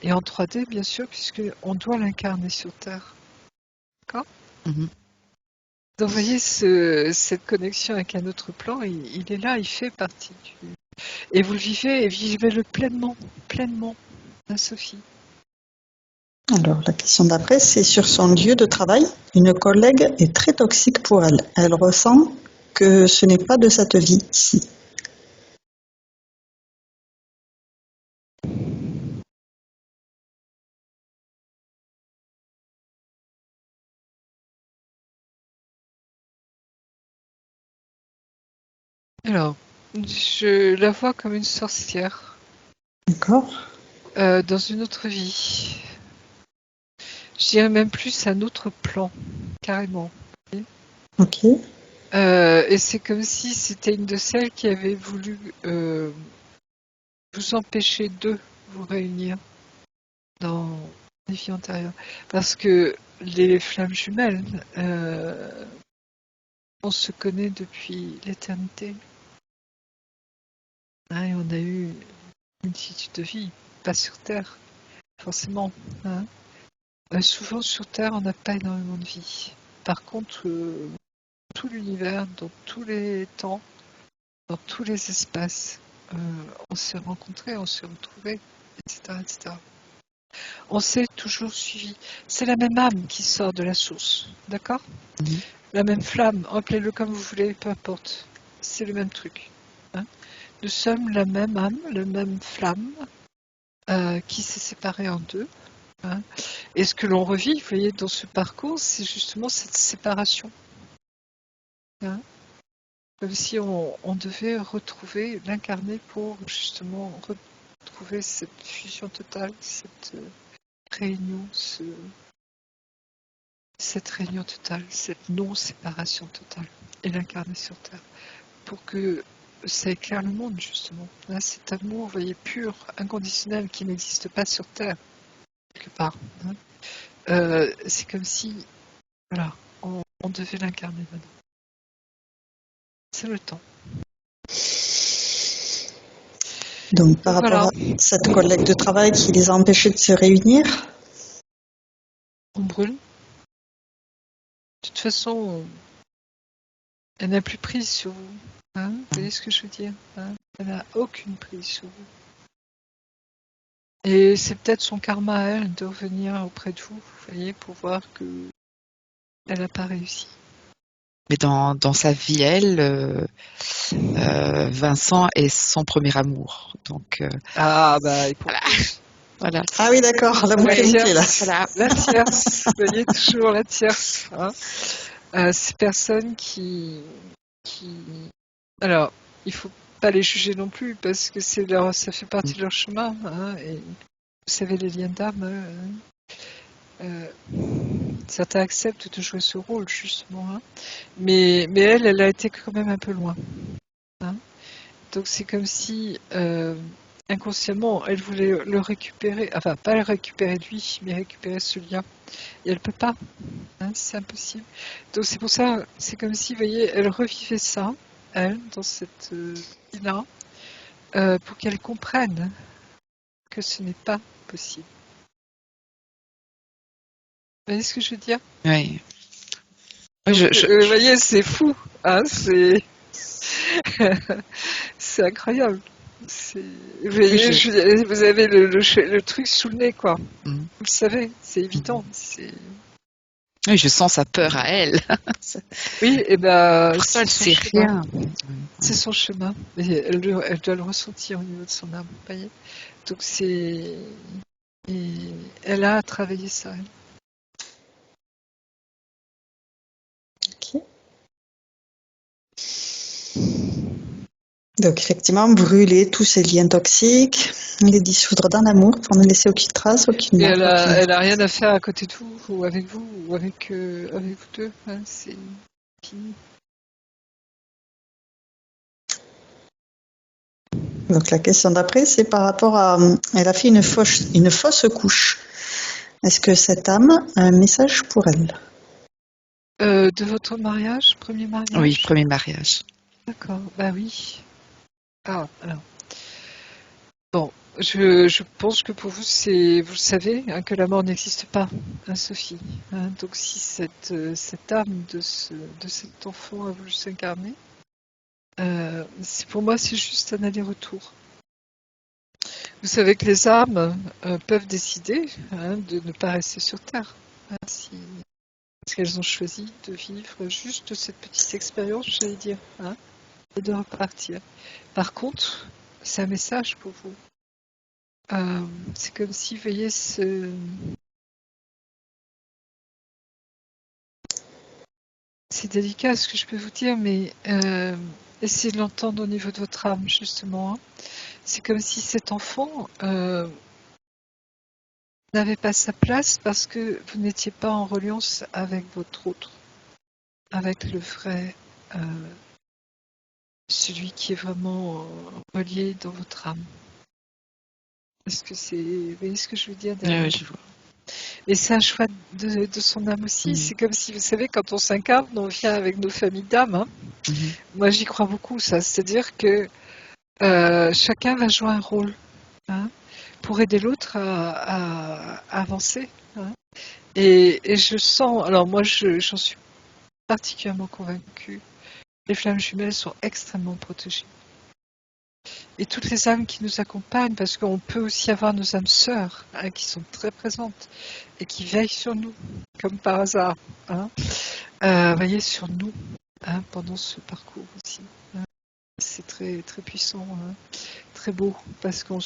Et en 3D, bien sûr, puisqu'on doit l'incarner sur Terre, d'accord. Mhm. Donc, vous voyez, cette connexion avec un autre plan, il est là, il fait partie du. Et vous le vivez, et vivez-le pleinement, pleinement, hein, Sophie. Alors, la question d'après, c'est sur son lieu de travail. Une collègue est très toxique pour elle. Elle ressent que ce n'est pas de cette vie-ci. Alors, je la vois comme une sorcière D'accord? dans une autre vie. Je dirais même plus un autre plan, carrément. Ok. Et c'est comme si c'était une de celles qui avait voulu vous empêcher de vous réunir. dans les vies antérieures. Parce que les flammes jumelles, on se connaît depuis l'éternité. Hein, et on a eu une multitude de vies, pas sur Terre, forcément. Hein. Souvent sur Terre, on n'a pas énormément de vie. Par contre, tout l'univers, dans tous les temps, dans tous les espaces, on s'est rencontrés, on s'est retrouvés, etc., etc. On s'est toujours suivi. C'est la même âme qui sort de la source, d'accord? La même flamme, appelez-le comme vous voulez, peu importe. C'est le même truc. Hein. Nous sommes la même âme, la même flamme qui s'est séparée en deux. Hein. Et ce que l'on revit, vous voyez, dans ce parcours, c'est justement cette séparation. Hein. Comme si on devait retrouver, l'incarner pour justement retrouver cette fusion totale, cette réunion, cette réunion totale, cette non-séparation totale, et l'incarner sur Terre, pour que ça éclaire le monde, justement. Là, cet amour, vous voyez, pur, inconditionnel, qui n'existe pas sur Terre, quelque part. Hein. C'est comme si, voilà, on devait l'incarner maintenant. C'est le temps. Donc, par rapport à cette collègue de travail qui les a empêchés de se réunir, on brûle. De toute façon, elle n'a plus prise sur vous. Hein, vous voyez ce que je veux dire? Hein, elle n'a aucune prise sur vous. Et c'est peut-être son karma à elle de revenir auprès de vous, vous voyez, pour voir que elle n'a pas réussi. Mais dans sa vie, elle, Vincent est son premier amour. Donc, Ah, bah, et voilà. Voilà. Ah oui, d'accord, la boucle est bouclée, là. Voilà. La tierce, vous voyez, toujours la tierce. Hein. Ces personnes qui... Alors, il faut pas les juger non plus, parce que ça fait partie de leur chemin. Hein, et vous savez, les liens d'âme, certains acceptent de jouer ce rôle, justement. Hein. Mais elle a été quand même un peu loin. Hein. Donc c'est comme si, inconsciemment, elle voulait le récupérer, enfin, pas le récupérer lui, mais récupérer ce lien. Et elle peut pas. Hein, c'est impossible. Donc c'est pour ça, c'est comme si, vous voyez, elle revivait ça, elle, dans cette vie-là, pour qu'elle comprenne que ce n'est pas possible. Vous voyez ce que je veux dire? Oui. Donc, vous voyez, c'est fou. Hein, c'est c'est incroyable. Vous voyez, vous avez le truc sous le nez, quoi. Vous le savez, c'est évident. Oui, je sens sa peur à elle. Oui, et ben, pour ça, elle sait rien. C'est son chemin. Et elle doit le ressentir au niveau de son âme. Vous voyez. Donc c'est, et elle a travaillé ça. Elle. Ok. Donc effectivement, brûler tous ces liens toxiques, les dissoudre dans l'amour pour ne laisser aucune trace, aucune marque. Elle a rien à faire à côté de vous, ou avec vous, ou avec vous deux. Hein, c'est fini. Donc la question d'après, c'est par rapport à... Elle a fait une fausse couche. Est-ce que cette âme a un message pour elle? De votre mariage, premier mariage? Oui, premier mariage. D'accord, bah oui. Ah, alors. Bon, je pense que pour vous, vous le savez, hein, que la mort n'existe pas, hein, Sophie. Hein, donc si cette âme de cet enfant a voulu s'incarner, pour moi, c'est juste un aller-retour. Vous savez que les âmes peuvent décider, hein, de ne pas rester sur Terre, hein, parce qu'elles ont choisi de vivre juste cette petite expérience, j'allais dire, hein, et de repartir. Par contre, c'est un message pour vous. C'est comme si, vous voyez, c'est délicat ce que je peux vous dire, mais essayez de l'entendre au niveau de votre âme, justement. Hein. C'est comme si cet enfant n'avait pas sa place parce que vous n'étiez pas en reliance avec votre autre, avec le vrai, celui qui est vraiment relié dans votre âme. Est-ce que vous voyez ce que je veux dire Ouais, derrière? je vois. Et c'est un choix de son âme aussi. C'est comme si, vous savez, quand on s'incarne, on vient avec nos familles d'âme, hein. Mhm. Moi, j'y crois beaucoup, ça. C'est-à-dire que chacun va jouer un rôle, hein, pour aider l'autre à avancer, hein. Et je sens, alors moi, j'en suis particulièrement convaincue, les flammes jumelles sont extrêmement protégées. Et toutes les âmes qui nous accompagnent, parce qu'on peut aussi avoir nos âmes sœurs, hein, qui sont très présentes et qui veillent sur nous, comme par hasard, hein. Veiller sur nous, hein, pendant ce parcours aussi, hein. C'est très, très puissant, hein, très beau, parce moi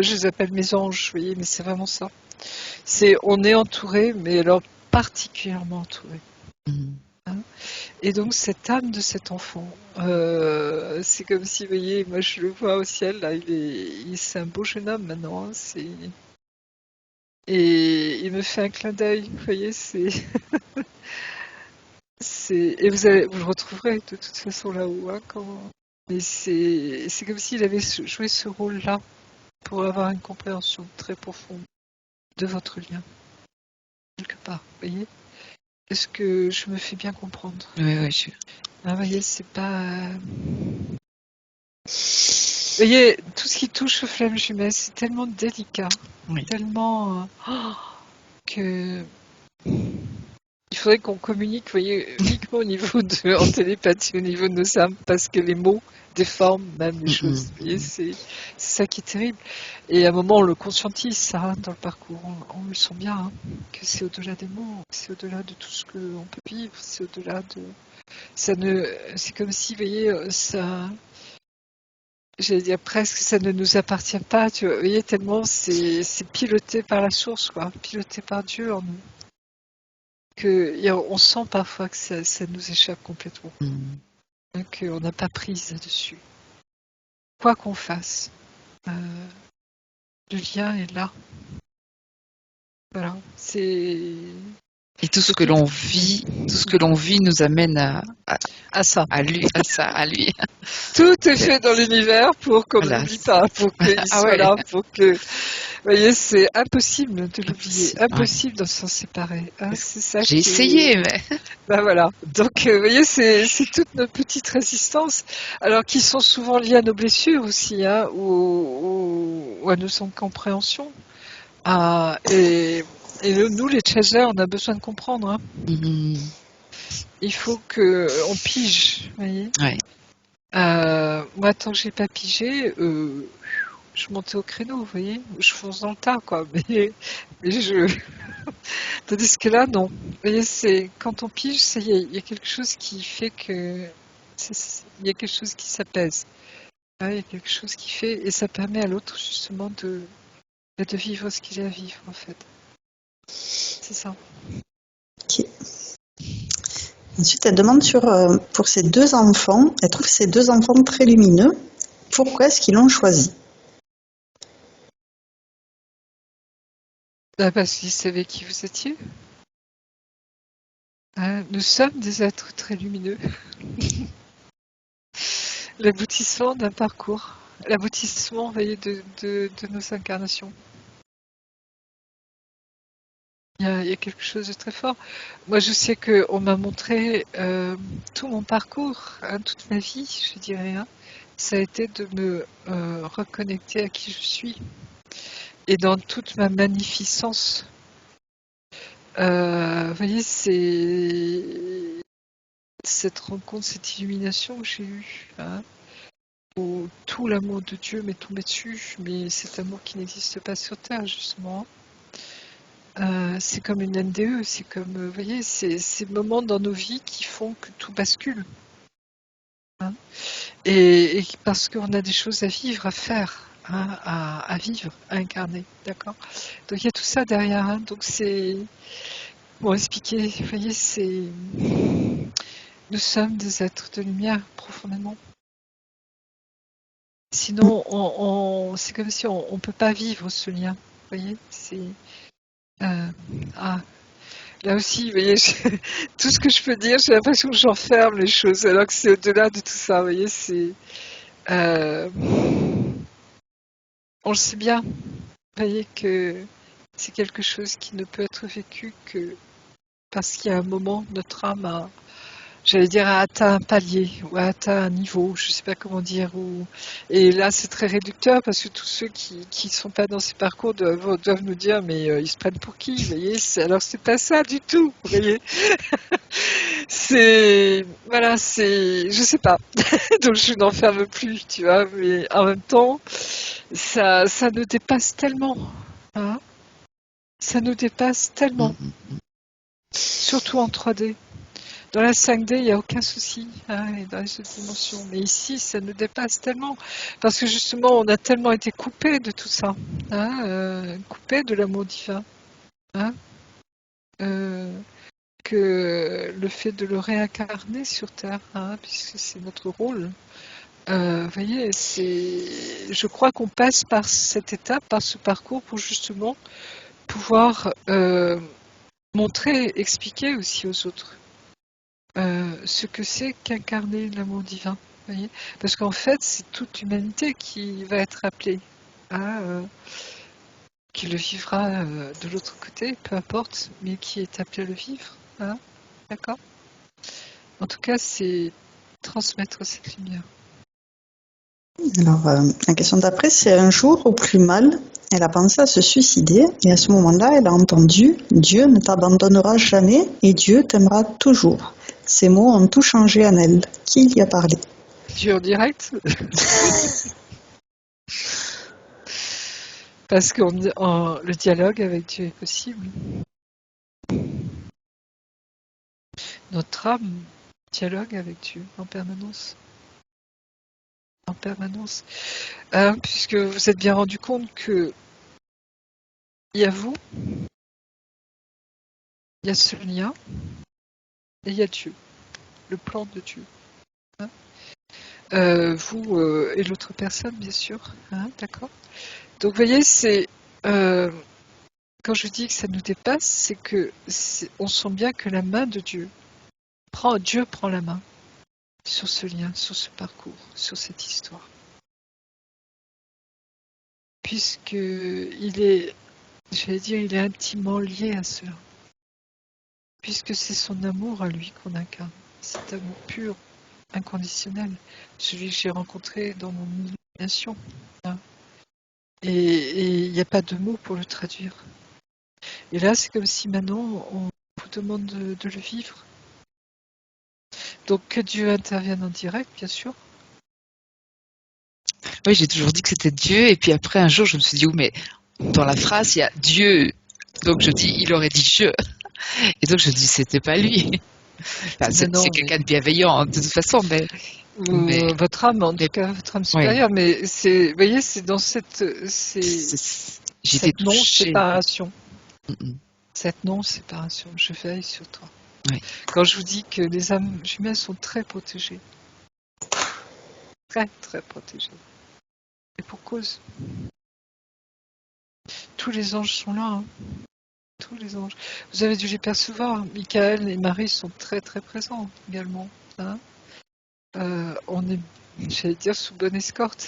je les appelle mes anges, vous voyez, mais c'est vraiment ça. On est entouré, mais alors particulièrement entouré, Mhm. hein. Et donc cette âme de cet enfant, c'est comme si, vous voyez, moi je le vois au ciel, là, c'est un beau jeune homme maintenant, hein, et il me fait un clin d'œil, vous voyez, et vous le retrouverez de toute façon là-haut, hein, mais c'est comme s'il avait joué ce rôle-là pour avoir une compréhension très profonde de votre lien, quelque part, vous voyez. Est-ce que je me fais bien comprendre? Ouais, Vous voyez, c'est pas... Vous voyez, tout ce qui touche aux flammes jumelles, c'est tellement délicat, oui. tellement que il faudrait qu'on communique, vous voyez, uniquement au niveau en télépathie, au niveau de nos âmes, parce que les mots déforment même les choses. Vous voyez, c'est ça qui est terrible. Et à un moment, on le conscientise, ça, hein, dans le parcours. On le sent bien, hein, que c'est au-delà des mots, c'est au-delà de tout ce qu'on peut vivre, c'est au-delà de... C'est comme si, vous voyez, j'allais dire presque, ça ne nous appartient pas, tu vois. Vous voyez, tellement c'est piloté par la source, quoi, piloté par Dieu en nous. On sent parfois que ça nous échappe complètement, Mhm. qu'on n'a pas prise là-dessus. Quoi qu'on fasse, le lien est là. Voilà, Et tout ce c'est que tout l'on vit nous amène à ça. à lui, à ça, à lui. Tout est fait dans l'univers pour qu'on ne Voilà. l'oublie pas, pour qu'il Ah soit ouais. là, pour que... Vous voyez, c'est impossible de l'oublier, Ouais. impossible de s'en séparer, hein. C'est ça J'ai qui est... essayé, mais Ben voilà. Donc, vous voyez, c'est toutes nos petites résistances, alors qui sont souvent liées à nos blessures aussi, hein, ou à nos incompréhensions. Et nous, les chasers, on a besoin de comprendre, hein. Mhm. Il faut qu'on pige, vous voyez. Ouais. Moi, tant que j'ai pas pigé, je montais au créneau, vous voyez. Je fonce dans le tas, quoi. Mais tandis que là, non. Vous voyez, c'est quand on pige, il y a quelque chose qui fait que il y a quelque chose qui s'apaise. Ouais, il y a quelque chose qui fait et ça permet à l'autre justement de vivre ce qu'il a à vivre, en fait. C'est ça. Ok. Ensuite, elle demande pour ses deux enfants. Elle trouve ces deux enfants très lumineux. Pourquoi est-ce qu'ils l'ont choisi? Parce qu'il savait qui vous étiez. Hein, nous sommes des êtres très lumineux. L'aboutissement d'un parcours. L'aboutissement, vous voyez, de nos incarnations. Il y a quelque chose de très fort. Moi, je sais qu'on m'a montré tout mon parcours, hein, toute ma vie, je dirais, hein. Ça a été de me reconnecter à qui je suis. Et dans toute ma magnificence. Vous voyez, c'est cette rencontre, cette illumination que j'ai eue, hein, où tout l'amour de Dieu m'est tombé dessus, mais cet amour qui n'existe pas sur Terre, justement. C'est comme une NDE, c'est comme, vous voyez, c'est ces moments dans nos vies qui font que tout bascule, hein. Et parce qu'on a des choses à vivre, à faire, hein, à vivre, à incarner, d'accord. Donc il y a tout ça derrière, hein. Donc c'est, pour expliquer, vous voyez, nous sommes des êtres de lumière profondément. Sinon, c'est comme si on ne peut pas vivre ce lien, vous voyez. Ah. Là aussi, vous voyez, tout ce que je peux dire, j'ai l'impression que j'enferme les choses, alors que c'est au-delà de tout ça, vous voyez, on le sait bien, voyez que c'est quelque chose qui ne peut être vécu que parce qu'il y a un moment, notre âme a atteint un palier ou a atteint un niveau, je ne sais pas comment dire. Et là, c'est très réducteur parce que tous ceux qui ne sont pas dans ces parcours doivent nous dire mais ils se prennent pour qui, vous voyez. Alors, c'est pas ça du tout, vous voyez. Je sais pas. Donc, je n'enferme plus, tu vois. Mais en même temps, ça nous dépasse tellement. Hein, ça nous dépasse tellement. Surtout en 3D. Dans la 5D, il n'y a aucun souci, hein, et dans les autres dimensions. Mais ici, ça nous dépasse tellement. Parce que justement, on a tellement été coupé de tout ça. Hein, coupé de l'amour divin. Hein, que le fait de le réincarner sur Terre, hein, puisque c'est notre rôle. Vous voyez, je crois qu'on passe par cette étape, par ce parcours, pour justement pouvoir montrer, expliquer aussi aux autres ce que c'est qu'incarner l'amour divin. Voyez, parce qu'en fait, c'est toute l'humanité qui va être appelée, hein, qui le vivra de l'autre côté, peu importe, mais qui est appelée à le vivre. Hein, d'accord ? En tout cas, c'est transmettre cette lumière. Alors, la question d'après, c'est un jour, au plus mal, elle a pensé à se suicider et à ce moment-là, elle a entendu « Dieu ne t'abandonnera jamais et Dieu t'aimera toujours ». Ces mots ont tout changé en elle. Qui y a parlé? Dieu en direct. Parce que le dialogue avec Dieu est possible. Notre âme dialogue avec Dieu en permanence. En permanence. Puisque vous êtes bien rendu compte que il y a vous, il y a ce lien, et il y a Dieu, le plan de Dieu. Hein, vous et l'autre personne, bien sûr. Hein, d'accord. Donc, vous voyez, quand je dis que ça nous dépasse, c'est que on sent bien que la main de Dieu prend la main sur ce lien, sur ce parcours, sur cette histoire. Puisqu'il est, il est intimement lié à cela. Puisque c'est son amour à lui qu'on incarne. Cet amour pur, inconditionnel, celui que j'ai rencontré dans mon illumination. Hein. Et il n'y a pas de mots pour le traduire. Et là, c'est comme si maintenant, on vous demande de le vivre. Donc que Dieu intervienne en direct, bien sûr. Oui, j'ai toujours dit que c'était Dieu, et puis après, un jour, je me suis dit, oh, mais dans la phrase, il y a Dieu. Donc je dis, il aurait dit je. Et donc je dis, c'était pas lui. Enfin, c'est quelqu'un de bienveillant, de toute façon, mais votre âme, en tout cas, votre âme supérieure, mais vous voyez, c'est dans cette non-séparation. Cette non-séparation, je veille sur toi. Oui. Quand je vous dis que les âmes jumelles sont très protégées. Très, très protégées. Et pour cause. Tous les anges sont là. Hein. Tous les anges. Vous avez dû les percevoir. Michael et Marie sont très, très présents également. Hein. On est, j'allais dire, sous bonne escorte.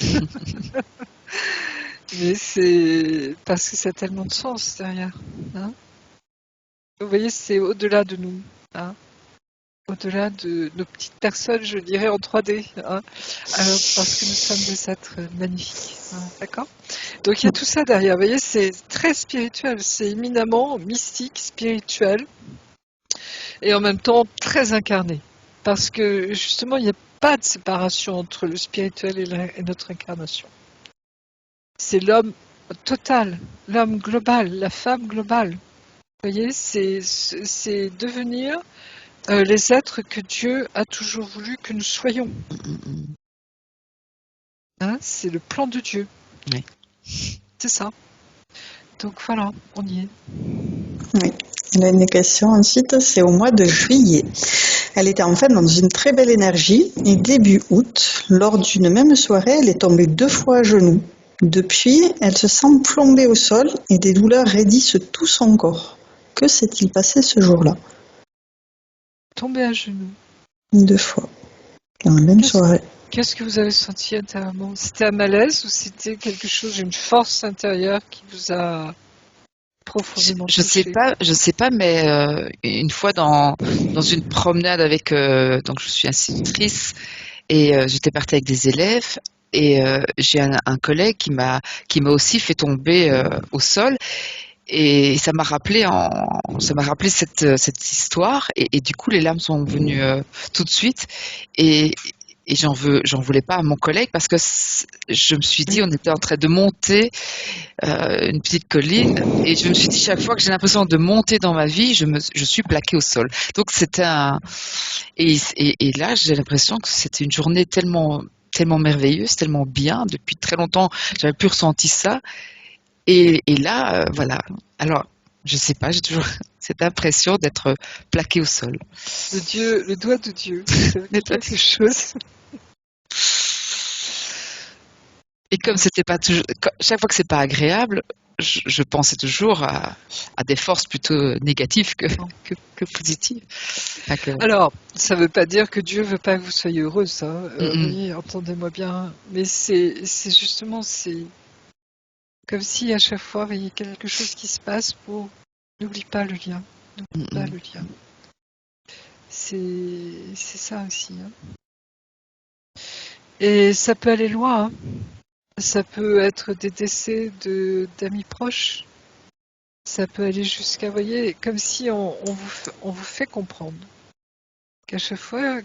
Mais c'est parce que ça a tellement de sens derrière. Hein. Vous voyez, c'est au-delà de nous. Hein. Au-delà de nos petites personnes, je dirais, en 3D. Hein. Alors, parce que nous sommes des êtres magnifiques. Hein. D'accord ? Donc, il y a tout ça derrière. Vous voyez, c'est très spirituel. C'est éminemment mystique, spirituel. Et en même temps, très incarné. Parce que, justement, il n'y a pas de séparation entre le spirituel et notre incarnation. C'est l'homme total, l'homme global, la femme globale. Vous voyez, c'est devenir les êtres que Dieu a toujours voulu que nous soyons. Hein, c'est le plan de Dieu. Oui. C'est ça. Donc voilà, on y est. Oui. Elle a une question ensuite, c'est au mois de juillet. Elle était en fait dans une très belle énergie et début août, lors d'une même soirée, elle est tombée 2 fois à genoux. Depuis, elle se sent plombée au sol et des douleurs raidissent tout son corps. Que s'est-il passé ce jour-là? Tombée à genoux. 2 fois, dans la même soirée. Qu'est-ce que vous avez senti intérieurement? C'était un malaise ou c'était quelque chose, une force intérieure qui vous a profondément touché? Je sais pas, mais une fois dans une promenade avec, donc je suis institutrice et j'étais partie avec des élèves et j'ai un collègue qui m'a aussi fait tomber au sol et ça m'a rappelé cette histoire et du coup les larmes sont venues tout de suite et et j'en voulais pas à mon collègue parce que je me suis dit Oui. on était en train de monter une petite colline et je me suis dit chaque fois que j'ai l'impression de monter dans ma vie, je suis plaquée au sol. Donc c'était un et là j'ai l'impression que c'était une journée tellement merveilleuse, tellement bien. Depuis très longtemps, j'avais plus ressenti ça. Et là, voilà. Alors, je sais pas, j'ai toujours cette impression d'être plaquée au sol. Le doigt de Dieu, ça veut dire quelque chose. Et comme c'était pas toujours, chaque fois que c'est pas agréable, je pensais toujours à des forces plutôt négatives que positives. Enfin, Alors, ça ne veut pas dire que Dieu veut pas que vous soyez heureuse, hein. Vous mm, voyez, entendez-moi bien. Mais c'est justement, c'est comme si à chaque fois, il y a quelque chose qui se passe pour n'oublie pas le lien, mm, n'oublie pas mm, le lien. C'est ça aussi, hein. Et ça peut aller loin, hein. Ça peut être des décès d'amis proches. Ça peut aller jusqu'à, vous voyez, comme si on vous fait comprendre qu'à chaque fois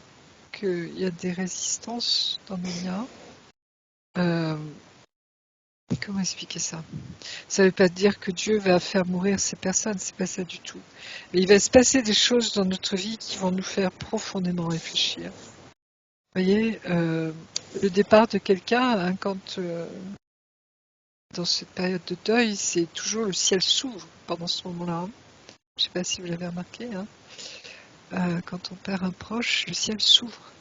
qu'il y a des résistances dans nos liens, euh, comment expliquer ça? Ça ne veut pas dire que Dieu va faire mourir ces personnes, c'est pas ça du tout. Mais il va se passer des choses dans notre vie qui vont nous faire profondément réfléchir. Vous voyez, le départ de quelqu'un, hein, quand dans cette période de deuil, c'est toujours le ciel s'ouvre pendant ce moment-là, hein. Je ne sais pas si vous l'avez remarqué, hein. Quand on perd un proche, le ciel s'ouvre.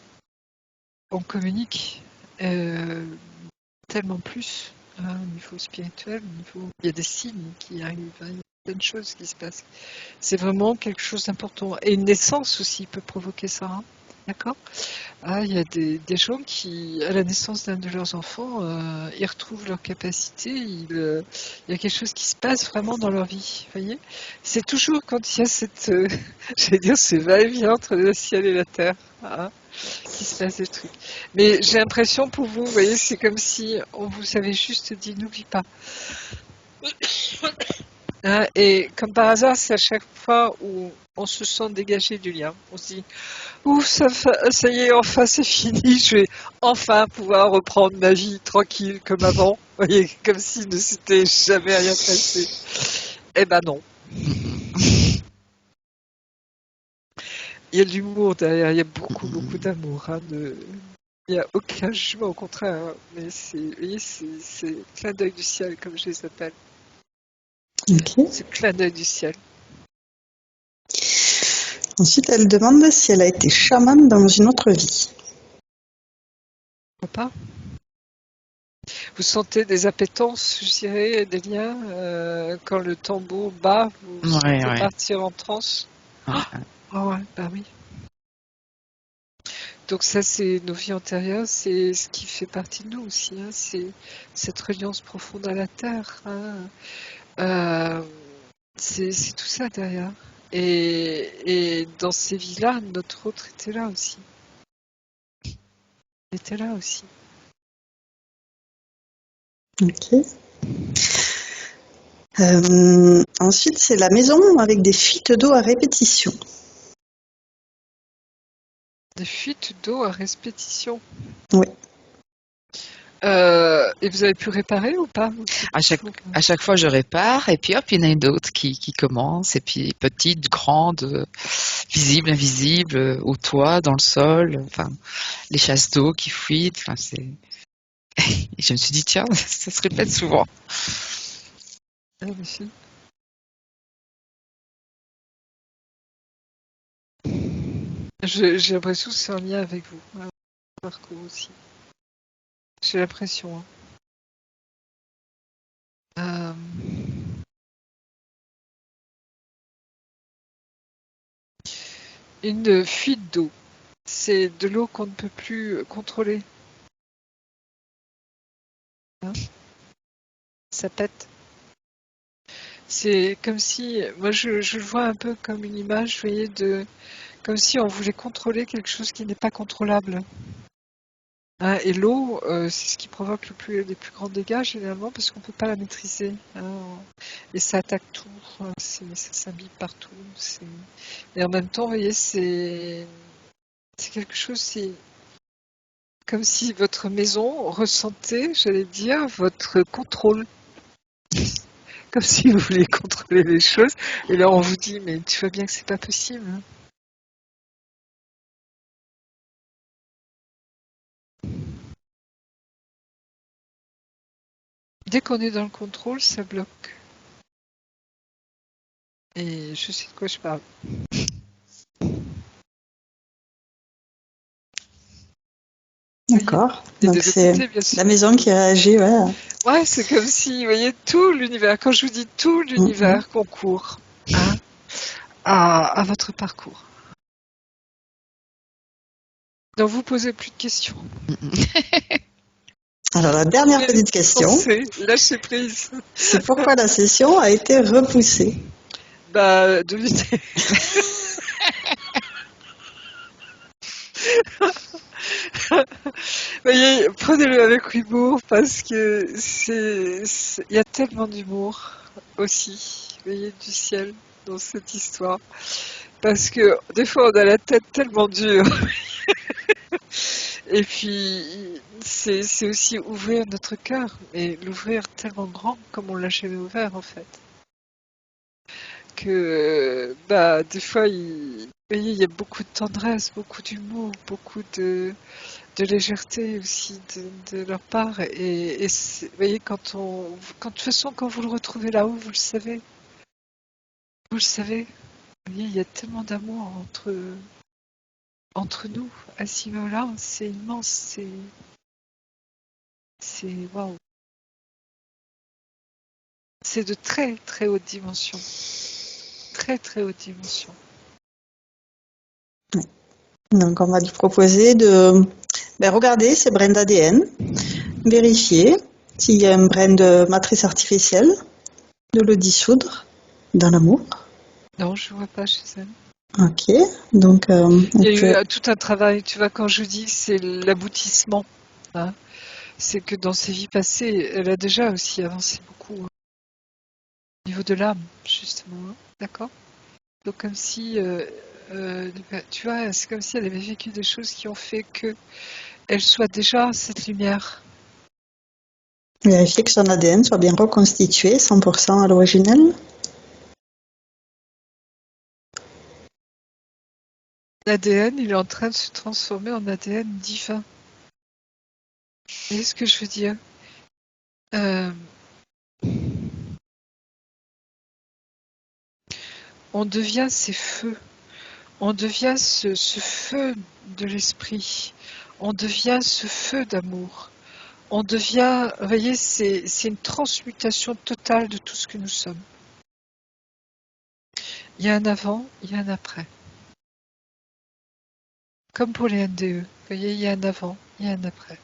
On communique tellement plus, hein, au niveau spirituel, il y a des signes qui arrivent, hein, il y a plein de choses qui se passent. C'est vraiment quelque chose d'important. Et une naissance aussi peut provoquer ça, hein. D'accord? Ah, il y a des gens qui, à la naissance d'un de leurs enfants, ils retrouvent leur capacité, il y a quelque chose qui se passe vraiment dans leur vie, vous voyez? C'est toujours quand il y a cette, j'allais dire, ce va-et-vient entre le ciel et la terre, hein, qu'il se passe des trucs. Mais j'ai l'impression pour vous, vous voyez, c'est comme si on vous avait juste dit, n'oublie pas. Hein, et comme par hasard, c'est à chaque fois où on se sent dégagé du lien. On se dit, ouf, ça y est, enfin c'est fini, je vais enfin pouvoir reprendre ma vie tranquille comme avant. Vous voyez, comme s'il ne s'était jamais rien passé. Eh ben non. mm, Il y a de l'humour derrière, il y a beaucoup, mm, beaucoup mm. d'amour, hein, il n'y a aucun jugement, au contraire, hein. Mais vous voyez, c'est clin d'œil du ciel, comme je les appelle. Ok. C'est clin d'œil du ciel. Ensuite, elle demande si elle a été chamane dans une autre vie. Pourquoi pas? Vous sentez des appétences, je dirais, des liens, quand le tambour bat, vous Ouais, sentez ouais, partir en transe. ouais, Ah ouais, bah oui. Donc ça, c'est nos vies antérieures, c'est ce qui fait partie de nous aussi, hein. C'est cette reliance profonde à la terre, hein. Euh, c'est tout ça derrière. Et dans ces vies-là, notre autre était là aussi. Il était là aussi. Ok. Ensuite, c'est la maison avec des fuites d'eau à répétition. Des fuites d'eau à répétition. Oui. Et vous avez pu réparer ou pas? Ou c'est toujours, à chaque fois, je répare, et puis hop, il y en a une autre qui commence, et puis petite, grande, visible, invisible, au toit, dans le sol, enfin, les chasses d'eau qui fuient, enfin, c'est... Et je me suis dit, tiens, ça se répète souvent. Ah, monsieur. J'ai l'impression que c'est en lien avec vous, hein, parcours aussi. J'ai l'impression, hein. Euh, Une fuite d'eau. C'est de l'eau qu'on ne peut plus contrôler. hein. Ça pète. C'est comme si, moi je le vois un peu comme une image, vous voyez, comme si on voulait contrôler quelque chose qui n'est pas contrôlable. Hein, et l'eau, c'est ce qui provoque les plus grands dégâts généralement parce qu'on ne peut pas la maîtriser. Hein, et ça attaque tout, ça s'imbibe partout. Et en même temps, vous voyez, c'est quelque chose, c'est comme si votre maison ressentait, j'allais dire, votre contrôle. Comme si vous vouliez contrôler les choses. Et là, on vous dit, mais tu vois bien que c'est pas possible. Hein. Dès qu'on est dans le contrôle, ça bloque. Et je sais de quoi je parle. D'accord. Il y a Donc des c'est deux côtés, bien sûr. la maison qui réagit, ouais. Ouais, c'est comme si, vous voyez, tout l'univers, quand je vous dis tout l'univers concourt hein, à votre parcours. Donc vous posez plus de questions. Alors la dernière petite question, Lâchez prise. c'est pourquoi la session a été repoussée? Bah, devinez. Voyez, prenez-le avec humour parce que il y a tellement d'humour aussi, voyez, du ciel dans cette histoire. Parce que des fois on a la tête tellement dure. Et puis c'est aussi ouvrir notre cœur, mais l'ouvrir tellement grand comme on l'a jamais ouvert en fait. Que bah des fois vous voyez, il y a beaucoup de tendresse, beaucoup d'humour, beaucoup de légèreté aussi de leur part. Et vous voyez, de toute façon, quand vous le retrouvez là-haut, vous le savez. Vous le savez. Vous voyez, il y a tellement d'amour entre nous, à ce niveau-là. C'est immense. C'est waouh. C'est de très, très haute dimension. Très, très haute dimension. Donc on va lui proposer de regarder ces brins d'ADN, vérifier s'il y a un brin de matrice artificielle, de le dissoudre dans l'amour. Non, je ne vois pas chez elle. Ok, donc il y a eu tout un travail, tu vois, quand je dis c'est l'aboutissement, hein, c'est que dans ses vies passées, elle a déjà aussi avancé beaucoup au niveau de l'âme, justement, hein, d'accord? Donc comme si, tu vois, c'est comme si elle avait vécu des choses qui ont fait que elle soit déjà cette lumière. vérifier que son ADN soit bien reconstitué, 100% à l'originel. L'ADN, il est en train de se transformer en ADN divin. Vous voyez ce que je veux dire? On devient ces feux. On devient ce feu de l'esprit. On devient ce feu d'amour. On devient, vous voyez, c'est une transmutation totale de tout ce que nous sommes. Il y a un avant, il y a un après. Comme pour les NDE, vous voyez, il y a un avant, il y a un après.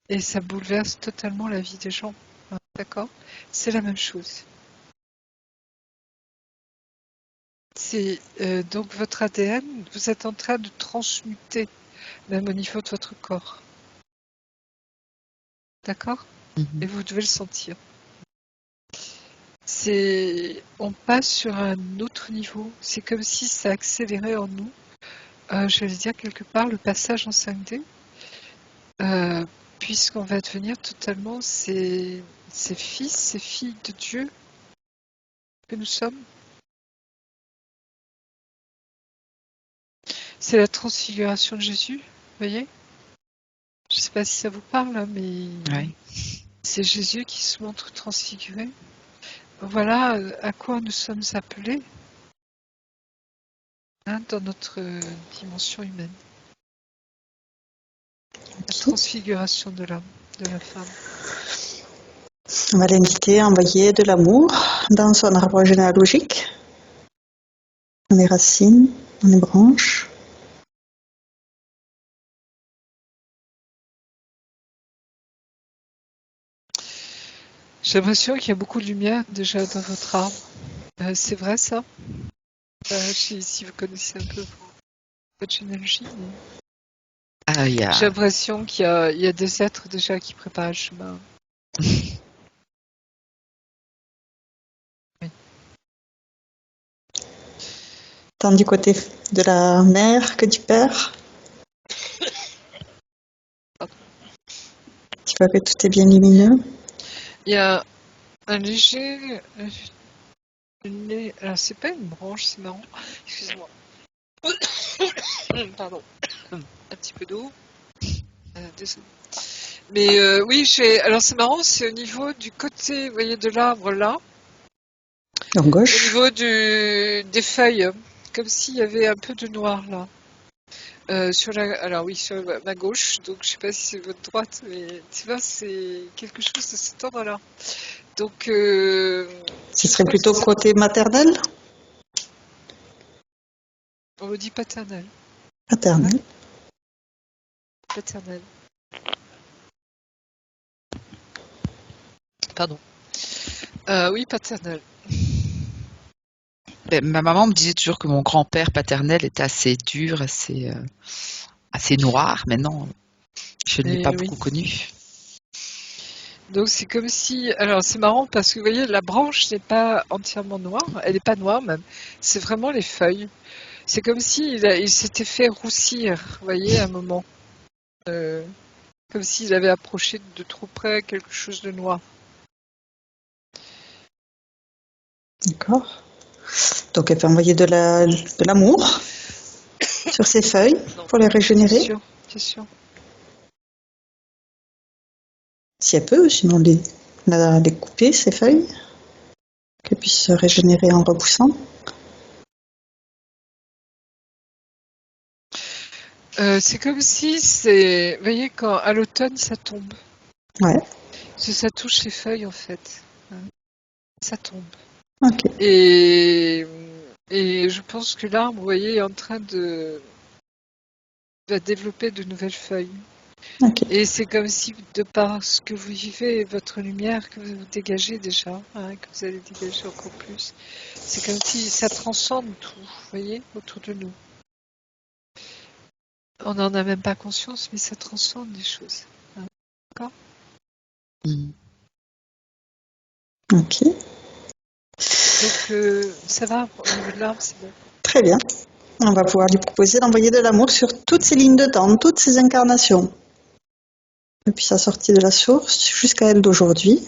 Et ça bouleverse totalement la vie des gens. D'accord? C'est la même chose. C'est donc votre ADN, vous êtes en train de transmuter, même au niveau de votre corps. D'accord? Et vous devez le sentir. On passe sur un autre niveau. C'est comme si ça accélérait en nous. J'allais dire quelque part le passage en 5D, puisqu'on va devenir totalement ces fils, ces filles de Dieu que nous sommes. C'est la transfiguration de Jésus, vous voyez? Je ne sais pas si ça vous parle, hein, mais Oui. c'est Jésus qui se montre transfiguré. Voilà à quoi nous sommes appelés, hein, dans notre dimension humaine. La transfiguration de l'homme, de la femme. On va l'inviter à envoyer de l'amour dans son arbre généalogique, dans les racines, dans les branches. J'ai l'impression qu'il y a beaucoup de lumière déjà dans votre arbre. C'est vrai ça? Si vous connaissez un peu votre généalogie. Ah, J'ai l'impression qu'il y a des êtres déjà qui préparent le chemin. Oui. Tant du côté de la mère que du père. Tu vois que tout est bien lumineux. Il y a un léger... Alors c'est pas une branche, c'est marrant. Excuse-moi. Pardon. Un petit peu d'eau. Désolée. Mais oui, alors c'est marrant, c'est au niveau du côté, vous voyez, de l'arbre là, En au gauche. niveau des feuilles, comme s'il y avait un peu de noir là. Alors oui, sur ma gauche, donc je sais pas si c'est votre droite, mais tu vois, c'est quelque chose de cet ordre-là. Donc, Ce serait plutôt côté maternel? on me dit paternel. Paternel. Paternel. Pardon. Oui, paternel. Ben, ma maman me disait toujours que mon grand-père paternel était assez dur, assez noir. Mais non, je ne l'ai pas Oui. beaucoup connu. Donc c'est comme si, alors c'est marrant parce que vous voyez, la branche n'est pas entièrement noire, elle n'est pas noire même, c'est vraiment les feuilles. C'est comme il s'était fait roussir, vous voyez, à un moment. Comme s'il avait approché de trop près quelque chose de noir. D'accord. Donc elle peut envoyer de l'amour sur ses feuilles pour les régénérer. Bien sûr. Si elle peut, sinon les couper, ces feuilles, qu'elles puissent se régénérer en repoussant. C'est comme si vous voyez, quand à l'automne ça tombe. Ouais. Ça touche les feuilles en fait. Ça tombe. Ok. Et je pense que l'arbre, vous voyez, est en train va développer de nouvelles feuilles. Ok. Et c'est comme si, de par ce que vous vivez, votre lumière que vous dégagez déjà, que vous allez dégager encore plus, c'est comme si ça transcende tout, vous voyez, autour de nous. On n'en a même pas conscience, mais ça transcende des choses. D'accord ? Ok. Donc, ça va, au niveau de l'arbre, c'est bon. Très bien. On va pouvoir lui proposer d'envoyer de l'amour sur toutes ces lignes de temps, toutes ces incarnations. Depuis sa sortie de la source jusqu'à elle d'aujourd'hui.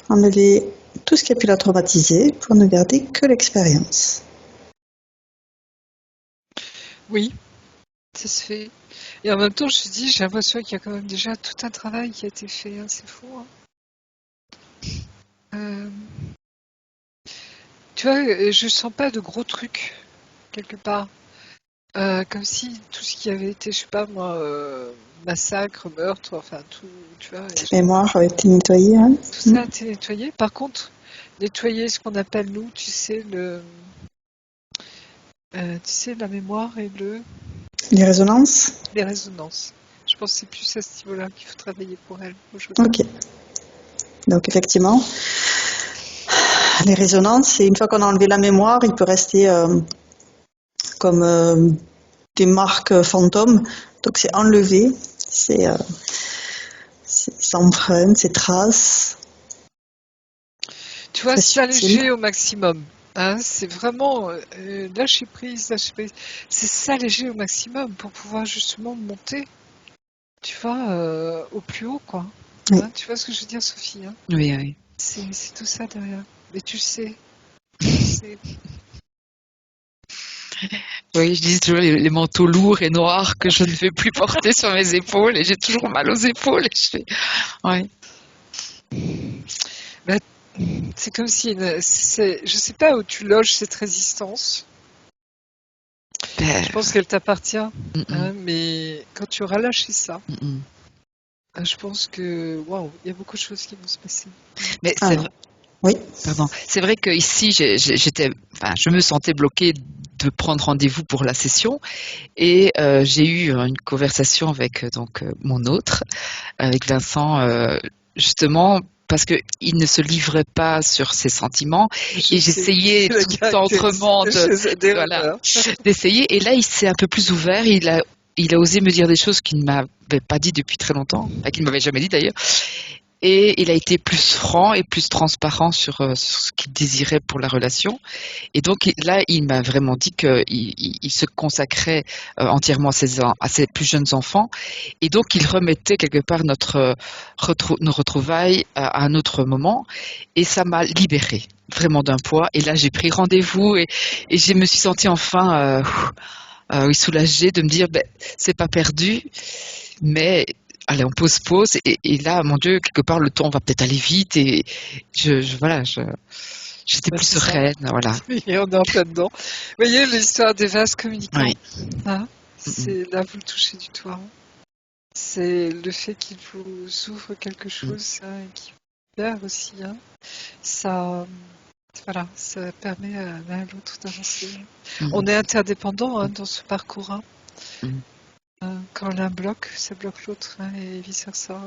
Enlever tout ce qui a pu la traumatiser pour ne garder que l'expérience. Oui, ça se fait. Et en même temps, je te dis, j'ai l'impression qu'il y a quand même déjà tout un travail qui a été fait. C'est fou. Tu vois, je sens pas de gros trucs quelque part. Comme si tout ce qui avait été, je sais pas moi, massacre, meurtre, enfin tout, tu vois. Sa mémoire a été nettoyée. Hein. Tout ça a été nettoyé. Par contre, nettoyer ce qu'on appelle nous, tu sais, la mémoire et Les résonances. les résonances. Je pense que c'est plus à ce niveau-là qu'il faut travailler pour elle aujourd'hui. Ok. Donc effectivement, les résonances, et une fois qu'on a enlevé la mémoire, il peut rester comme des marques fantômes. Donc c'est enlevé, c'est empreintes, ces traces. Tu vois, Très s'alléger subtil. au maximum. C'est vraiment lâcher prise. C'est s'alléger au maximum pour pouvoir justement monter, tu vois, au plus haut, quoi. Oui. Tu vois ce que je veux dire, Sophie? Oui. C'est tout ça derrière. Mais tu sais. Tu sais. Oui, je dis toujours les manteaux lourds et noirs que je ne vais plus porter sur mes épaules et j'ai toujours mal aux épaules. Et je fais, ouais. C'est comme si, je sais pas où tu loges cette résistance. Ben, Je pense qu'elle t'appartient, mais quand tu auras lâché ça, je pense que, waouh, il y a beaucoup de choses qui vont se passer. Mais c'est vrai. Oui. Pardon. C'est vrai que ici, je me sentais bloquée de prendre rendez-vous pour la session et j'ai eu une conversation avec mon autre, avec Vincent, justement, parce qu'il ne se livrait pas sur ses sentiments, et j'essayais c'est la tout tendrement caractéristique voilà, d'erreur. d'essayer. Et là, il s'est un peu plus ouvert. Il a osé me dire des choses qu'il ne m'avait pas dit depuis très longtemps, enfin, qu'il ne m'avait jamais dit d'ailleurs. Et il a été plus franc et plus transparent sur ce qu'il désirait pour la relation. Et donc là, il m'a vraiment dit qu'il se consacrait entièrement à ses plus jeunes enfants. Et donc, il remettait quelque part nos retrouvailles à un autre moment. Et ça m'a libérée vraiment d'un poids. Et là, j'ai pris rendez-vous et je me suis sentie enfin soulagée de me dire, ben, c'est pas perdu, mais allez, on pause. Et là, mon Dieu, quelque part, le temps va peut-être aller vite. Et voilà, j'étais Bah, plus c'est ça. sereine, voilà. Et on est en plein dedans. Vous voyez l'histoire des vases communicants, Oui. hein, c'est là vous le touchez du doigt. C'est le fait qu'il vous ouvre quelque chose, hein, et qui vous libère aussi. Hein. Ça, voilà, ça permet à l'un et l'autre d'avancer. On est interdépendants, hein, dans ce parcours. Hein. Mhm. Quand l'un bloque, ça bloque l'autre, hein, et vice versa.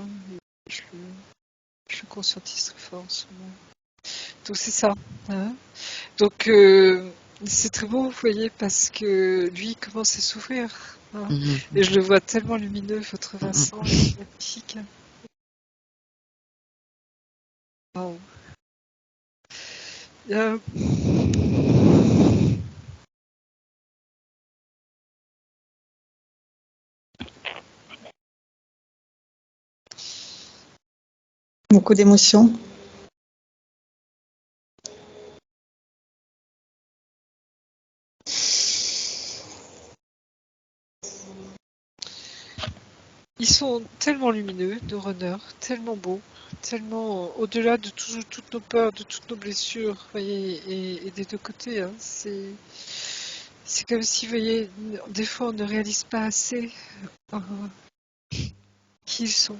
Je le conscientise très fort en ce moment. Donc c'est ça. Hein. Donc c'est très beau, vous voyez, parce que lui il commence à s'ouvrir. Hein. Et je le vois tellement lumineux, votre Vincent, il est magnifique. Wow. Beaucoup d'émotions. Ils sont tellement lumineux, nos runners, tellement beaux, tellement au-delà de toutes nos peurs, de toutes nos blessures, vous voyez, et des deux côtés. Hein, c'est comme si, vous voyez, des fois on ne réalise pas assez qui ils sont.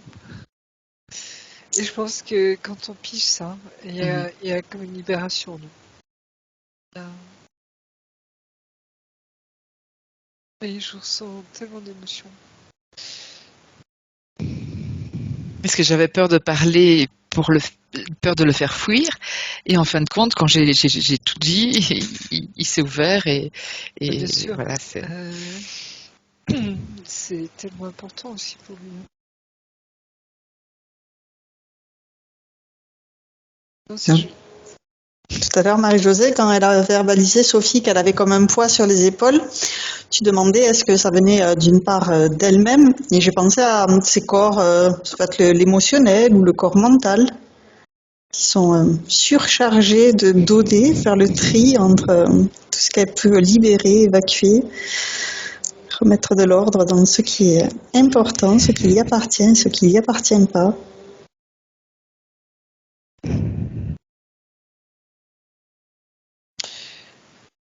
Et je pense que quand on pige ça, il y a comme une libération en nous. Et je ressens tellement d'émotions. Parce que j'avais peur de parler peur de le faire fuir. Et en fin de compte, quand j'ai tout dit, il s'est ouvert Bien sûr. voilà, C'est tellement important aussi pour lui. Non, Non. Tout à l'heure, Marie-Josée, quand elle a verbalisé, Sophie, qu'elle avait comme un poids sur les épaules, tu demandais est-ce que ça venait d'une part d'elle-même, et j'ai pensé à ces corps, soit l'émotionnel ou le corps mental, qui sont surchargés de données, faire le tri entre tout ce qu'elle peut libérer, évacuer, remettre de l'ordre dans ce qui est important, ce qui y appartient, ce qui n'y appartient pas.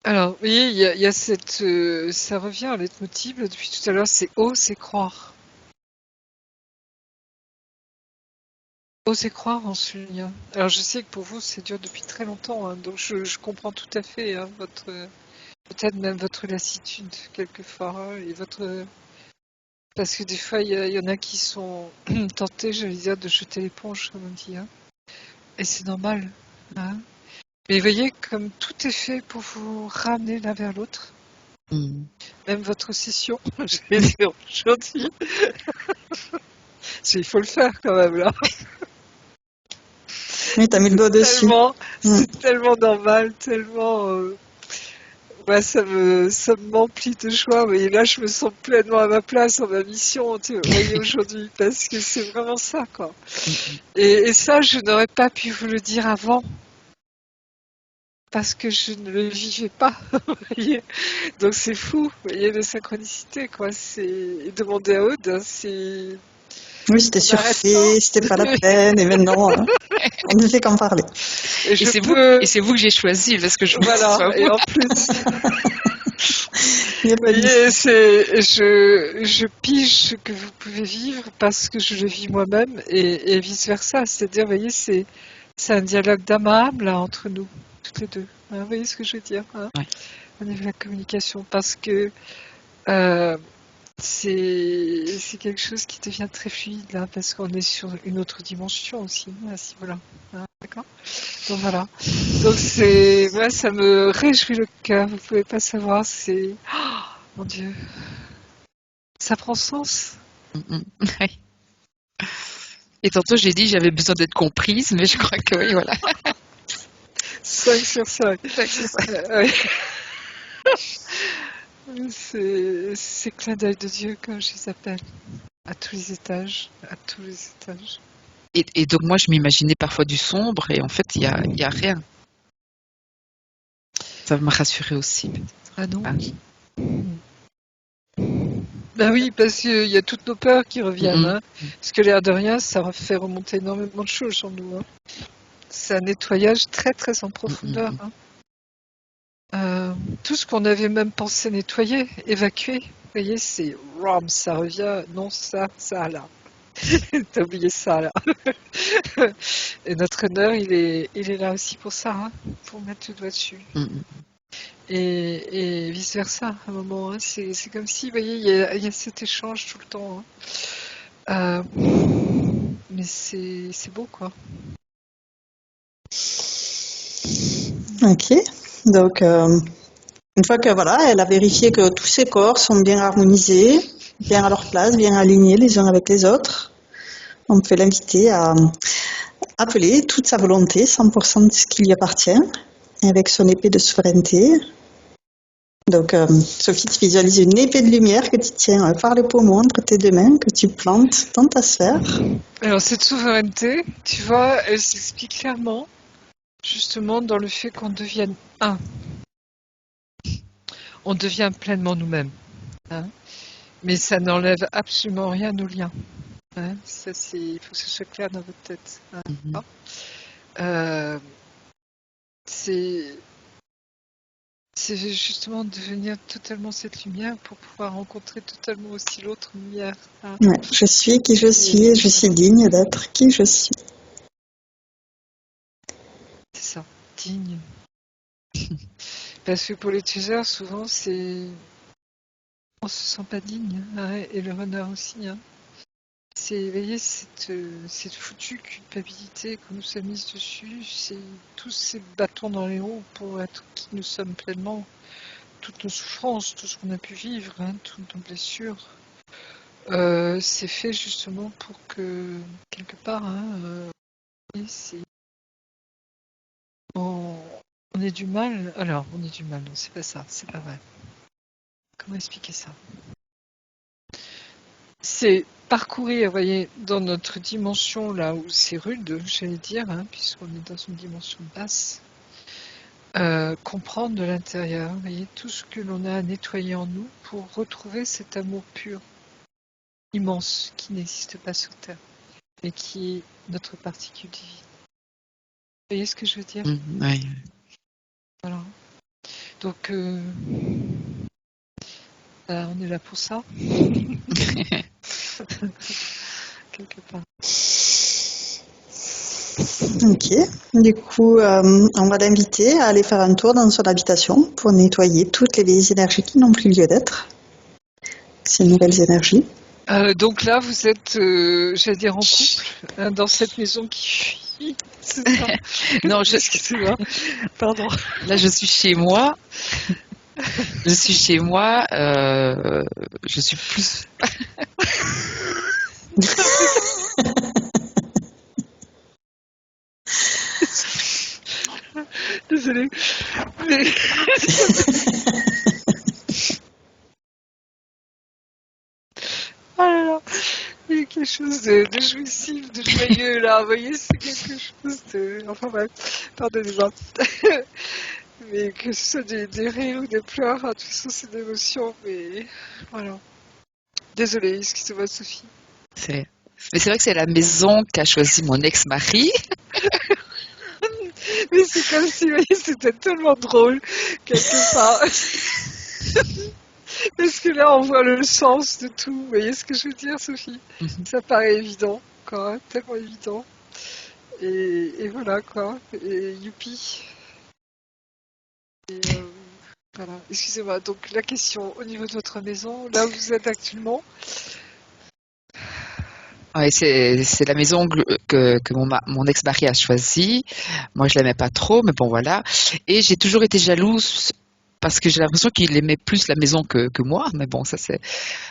Alors, vous voyez, il y a cette... ça revient à leitmotiv depuis tout à l'heure, c'est oser croire. Oser croire en ce lien. Alors, je sais que pour vous, c'est dur depuis très longtemps, hein, donc je comprends tout à fait, hein, peut-être même votre lassitude, quelquefois, hein, et votre... Parce que des fois, il y en a qui sont tentés, j'allais dire, de jeter l'éponge, comme on dit. Hein. Et c'est normal. Hein. Mais vous voyez, comme tout est fait pour vous ramener l'un vers l'autre, même votre session, je vais dire aujourd'hui, il faut le faire quand même, là. Oui, t'as mis le doigt dessus. C'est tellement normal, tellement... ouais, ça m'emplit de joie. Et là, je me sens pleinement à ma place, dans ma mission, vous voyez, aujourd'hui, parce que c'est vraiment ça, quoi. Et ça, je n'aurais pas pu vous le dire avant, parce que je ne le vivais pas, vous voyez. Donc c'est fou, vous voyez, la synchronicité, quoi. C'est demander à Aude, hein, c'est... Oui, c'était surfait, c'était pas la peine, et maintenant, on ne fait qu'en parler. Et c'est vous que j'ai choisi, parce que je voilà, et en plus... Vous voyez, je pige ce que vous pouvez vivre parce que je le vis moi-même et vice versa. C'est-à-dire, vous voyez, c'est un dialogue d'âme à âme là entre nous, toutes les deux. Hein, vous voyez ce que je veux dire, hein, ouais. au niveau de la communication, parce que c'est quelque chose qui devient très fluide là, parce qu'on est sur une autre dimension aussi à ce niveau-là. Hein, d'accord. Donc voilà. Donc moi ça me réjouit le cœur. Vous pouvez pas savoir. Mon Dieu, ça prend sens. Oui. Et tantôt, j'ai dit j'avais besoin d'être comprise, mais je crois que oui, voilà. 5 sur 5. C'est ça. Ouais. C'est clin d'œil de Dieu, comme je les appelle. À tous les étages. À tous les étages. Et donc, moi, je m'imaginais parfois du sombre, et en fait, il y a rien. Ça m'a rassurée aussi, peut-être. Ah non. Ah. Ben oui, parce qu'il y a toutes nos peurs qui reviennent. Mhm. Hein. Parce que l'air de rien, ça fait remonter énormément de choses en nous. Hein. C'est un nettoyage très très en profondeur. Hein. Tout ce qu'on avait même pensé nettoyer, évacuer, vous voyez, c'est ram, ça revient, non, ça là. T'as oublié ça là. Et notre honneur, il est là aussi pour ça, hein, pour mettre le doigt dessus. Mhm. Et vice versa, à un moment, hein, c'est comme si, vous voyez, il y a cet échange tout le temps. Hein. Mais c'est beau, quoi. Ok. Donc, une fois que voilà, elle a vérifié que tous ses corps sont bien harmonisés, bien à leur place, bien alignés les uns avec les autres, on peut l'inviter à appeler toute sa volonté, 100% de ce qui lui appartient, avec son épée de souveraineté. Donc, Sophie, tu visualises une épée de lumière que tu tiens par les pommeaux entre tes deux mains, que tu plantes dans ta sphère. Alors, cette souveraineté, tu vois, elle s'explique clairement, justement, dans le fait qu'on devienne un. On devient pleinement nous-mêmes. Hein. Mais ça n'enlève absolument rien aux liens. Hein. Ça, il faut que ce soit clair dans votre tête. Hein. Mhm. C'est justement devenir totalement cette lumière pour pouvoir rencontrer totalement aussi l'autre lumière. Hein. Ouais, je suis qui je suis et je suis digne d'être qui je suis. C'est ça, digne. Parce que pour les tueurs, souvent, on se sent pas digne, hein, et le runner aussi. Hein. Vous voyez, cette foutue culpabilité qu'on nous a mise dessus, c'est tous ces bâtons dans les roues pour être qui nous sommes pleinement, toutes nos souffrances, tout ce qu'on a pu vivre, hein, toutes nos blessures, c'est fait justement pour que, quelque part, hein, on ait du mal. Alors, on ait du mal, non, c'est pas ça, c'est pas vrai. Comment expliquer ça? C'est parcourir, vous voyez, dans notre dimension là où c'est rude, j'allais dire, hein, puisqu'on est dans une dimension basse, comprendre de l'intérieur, vous voyez, tout ce que l'on a à nettoyer en nous pour retrouver cet amour pur, immense, qui n'existe pas sur Terre, mais qui est notre particule divine. Vous voyez ce que je veux dire? Ouais. Voilà. Donc, on est là pour ça. Quelque part. Ok. Du coup, on va l'inviter à aller faire un tour dans son habitation pour nettoyer toutes les vieilles énergies qui n'ont plus lieu d'être. Ces nouvelles énergies. Donc là, vous êtes, j'allais dire, en couple, hein, dans cette maison qui fuit. C'est ça. Non, Excusez-moi. Pardon. là, je suis chez moi. Je suis chez moi. Je suis plus. Désolée. Mais... Oh là là. Il y a quelque chose de jouissif, de joyeux là. Vous voyez, c'est quelque chose de. Enfin bref, pardonnez-moi. Mais que ce soit des rires ou des pleurs, de toute façon, c'est des émotions. Mais voilà. Désolée, excusez-moi, Sophie. Mais c'est vrai que c'est la maison qu'a choisi mon ex-mari. Mais c'est comme si, vous voyez, c'était tellement drôle, quelque part. Parce que là, on voit le sens de tout. Vous voyez ce que je veux dire, Sophie? Ça paraît évident, quoi, hein, tellement évident. Et voilà, quoi. Et youpi. Et Voilà, excusez-moi. Donc la question au niveau de votre maison, là où vous êtes actuellement, Ouais, c'est la maison que mon ex-mari a choisie. Moi, je l'aimais pas trop, mais bon, voilà. Et j'ai toujours été jalouse parce que j'ai l'impression qu'il aimait plus la maison que moi. Mais bon, ça c'est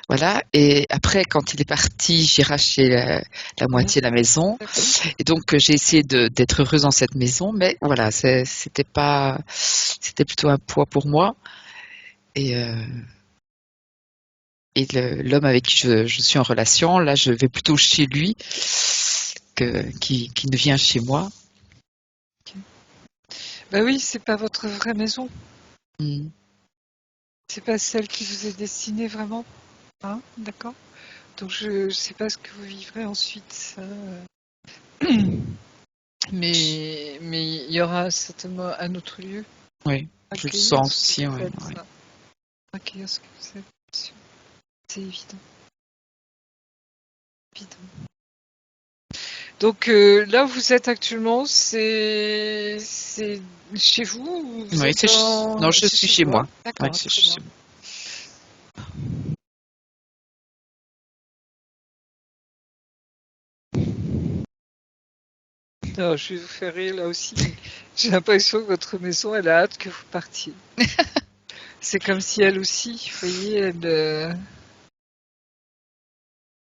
voilà. Et après, quand il est parti, j'ai racheté la hein, moitié de la maison. d'accord. Et donc, j'ai essayé d'être heureuse dans cette maison, mais voilà, c'était plutôt un poids pour moi. Et, l'homme avec qui je suis en relation, là, je vais plutôt chez lui qui ne vient chez moi. Bah oui, c'est pas votre vraie maison. Mm. C'est pas celle qui vous est destinée vraiment. Hein, d'accord. Donc je sais pas ce que vous vivrez ensuite. Ça, mais il y aura certainement un autre lieu Oui, à je le accueillir sens ce que aussi, vous oui. êtes. Oui. Ça. Accueillir ce que vous êtes. Bien sûr. C'est évident. Évident. Donc là où vous êtes actuellement, c'est chez vous ou vous Oui, êtes non, dans... je C'est suis chez chez vous, hein? moi. Oui, D'accord, c'est très bien. chez moi. Non, je vais vous faire rire là aussi. J'ai l'impression que votre maison, elle a hâte que vous partiez. C'est comme si elle aussi, vous voyez, de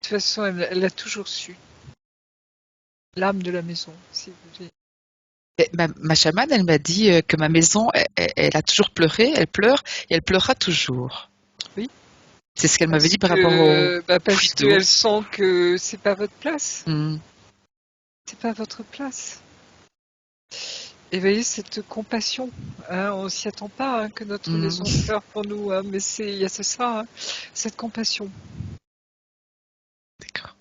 toute façon, elle a toujours su. L'âme de la maison, si vous voulez. Et ma chamane, elle m'a dit que ma maison, elle a toujours pleuré, elle pleure et elle pleurera toujours. Oui, C'est ce qu'elle m'avait parce dit par rapport au parce puits d'eau. qu'elle sent que c'est pas votre place. Mm. C'est pas votre place. Et vous voyez, cette compassion, hein, on s'y attend pas, hein, que notre maison Mm. pleure pour nous, hein, mais il y a ça, hein, cette compassion. D'accord.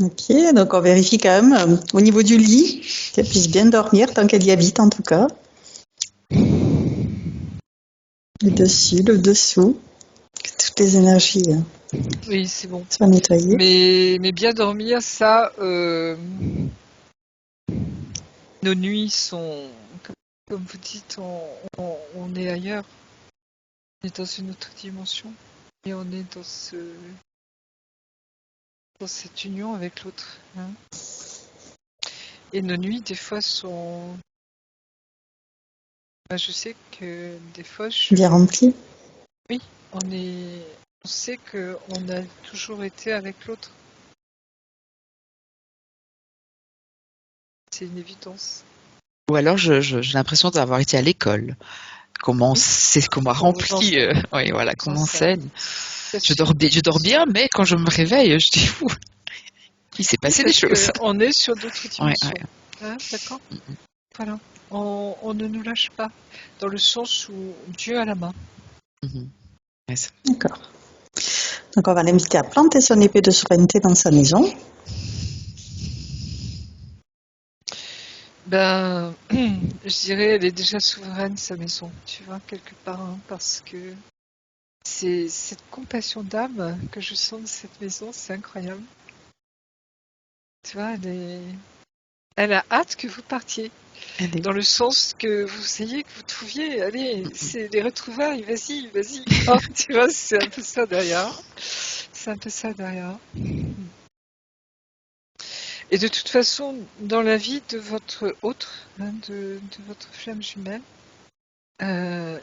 Ok, donc on vérifie quand même au niveau du lit qu'elle puisse bien dormir tant qu'elle y habite en tout cas. Le dessus, le dessous, que toutes les énergies Oui, c'est bon. soient nettoyées. Mais bien dormir, ça, nos nuits sont, comme vous dites, on est ailleurs. On est dans une autre dimension. Et on est dans cette union avec l'autre. Hein. Et nos nuits, des fois, sont... Bah, je sais que des fois, Bien remplie. Oui, on sait qu'on a toujours été avec l'autre. C'est une évidence. Ou alors, j'ai l'impression d'avoir été à l'école. Oui, C'est qu'on m'a on vous rempli, enseigne. oui, voilà, On qu'on vous enseigne. m'enseigne. Bien sûr. Je dors bien, mais quand je me réveille, je dis, ouh, il s'est Oui, passé des parce choses. qu'on est sur d'autres Ouais, dimensions. ouais. Hein, d'accord. Voilà. On ne nous lâche pas, dans le sens où Dieu a la main. Mhm. Ouais, D'accord. Donc on va l'inviter à planter son épée de souveraineté dans sa maison. Ben, je dirais, elle est déjà souveraine, sa maison, tu vois, quelque part, hein, parce que c'est cette compassion d'âme que je sens de cette maison, c'est incroyable. Tu vois, elle a hâte que vous partiez, elle est- dans le sens que vous ayez, que vous trouviez, allez, c'est les retrouvailles, vas-y, vas-y. Oh, tu vois, c'est un peu ça derrière. C'est un peu ça derrière. Et de toute façon, dans la vie de votre autre, hein, de votre flamme jumelle,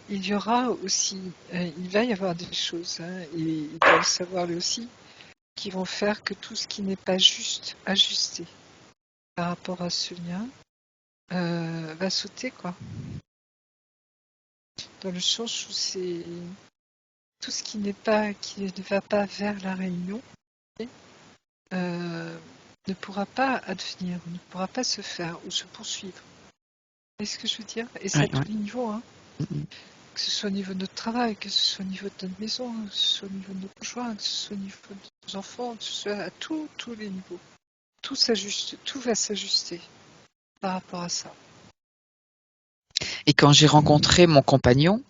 il y aura aussi, il va y avoir des choses, hein, et il doit le savoir lui aussi, qui vont faire que tout ce qui n'est pas juste, ajusté par rapport à ce lien, va sauter, quoi. Dans le sens où c'est tout ce qui n'est pas, qui ne va pas vers la réunion, euh, ne pourra pas advenir, ne pourra pas se faire ou se poursuivre. Vous voyez ce que je veux dire? Et c'est à ouais, ouais. tous les niveaux, hein. Mhm. Que ce soit au niveau de notre travail, que ce soit au niveau de notre maison, que ce soit au niveau de nos conjoints, que ce soit au niveau de nos enfants, que ce soit à tous les niveaux. Tout s'ajuste, tout va s'ajuster par rapport à ça. Et quand j'ai rencontré mon compagnon,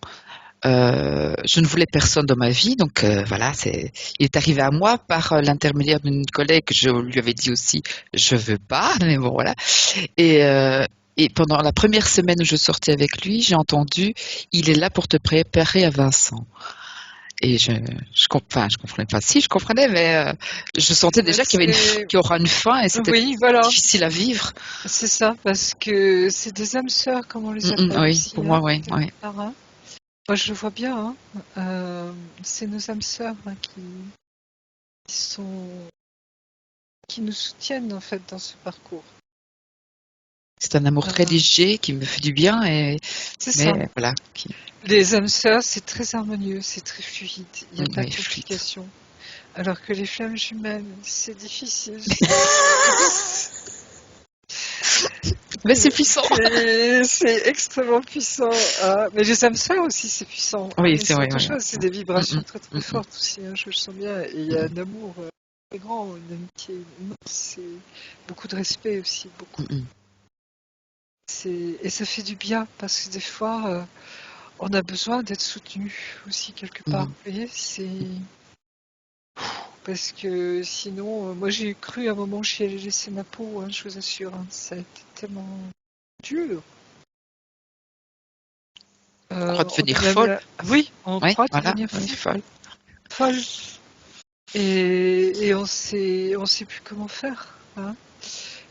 Je ne voulais personne dans ma vie, donc voilà, il est arrivé à moi par l'intermédiaire d'une collègue. Je lui avais dit aussi, je veux pas, mais bon voilà. Et, euh, et pendant la première semaine où je sortais avec lui, j'ai entendu, il est là pour te préparer à Vincent. Et enfin, je comprenais pas. Si, je comprenais, mais je sentais Bah, déjà qu'il y aura une fin et c'était Oui, voilà, difficile à vivre. c'est ça, parce que c'est des âmes sœurs, comme on les appelle Oui, aussi, pour hein, moi, oui, quelque oui. part, hein. Moi, je le vois bien, hein. C'est nos âmes sœurs, hein, qui sont, qui nous soutiennent en fait dans ce parcours. C'est un amour très Euh, léger qui me fait du bien, c'est ça. mais voilà, Les âmes sœurs, c'est très harmonieux, c'est très fluide, il n'y a pas de oui, fluide. complications. Alors que les flammes jumelles, c'est difficile. Mais c'est puissant. C'est extrêmement puissant, hein. Mais les âmes sœurs aussi, c'est puissant, hein. Oui, Mais c'est c'est vrai, autre oui. chose, c'est des vibrations très très Mm. fortes aussi, hein, je le sens bien. Et il y a un amour très grand, une amitié immense, et beaucoup de respect aussi, beaucoup. Mm. Et ça fait du bien parce que des fois, on a besoin d'être soutenu aussi quelque part. Vous voyez, c'est parce que sinon, moi j'ai cru à un moment que j'y allais laisser ma peau, hein, je vous assure, hein, ça a été tellement dur. Croire On devenir a même folle. Oui, on Oui, croit voilà, devenir on est folle. folle. Et on sait plus comment faire, hein.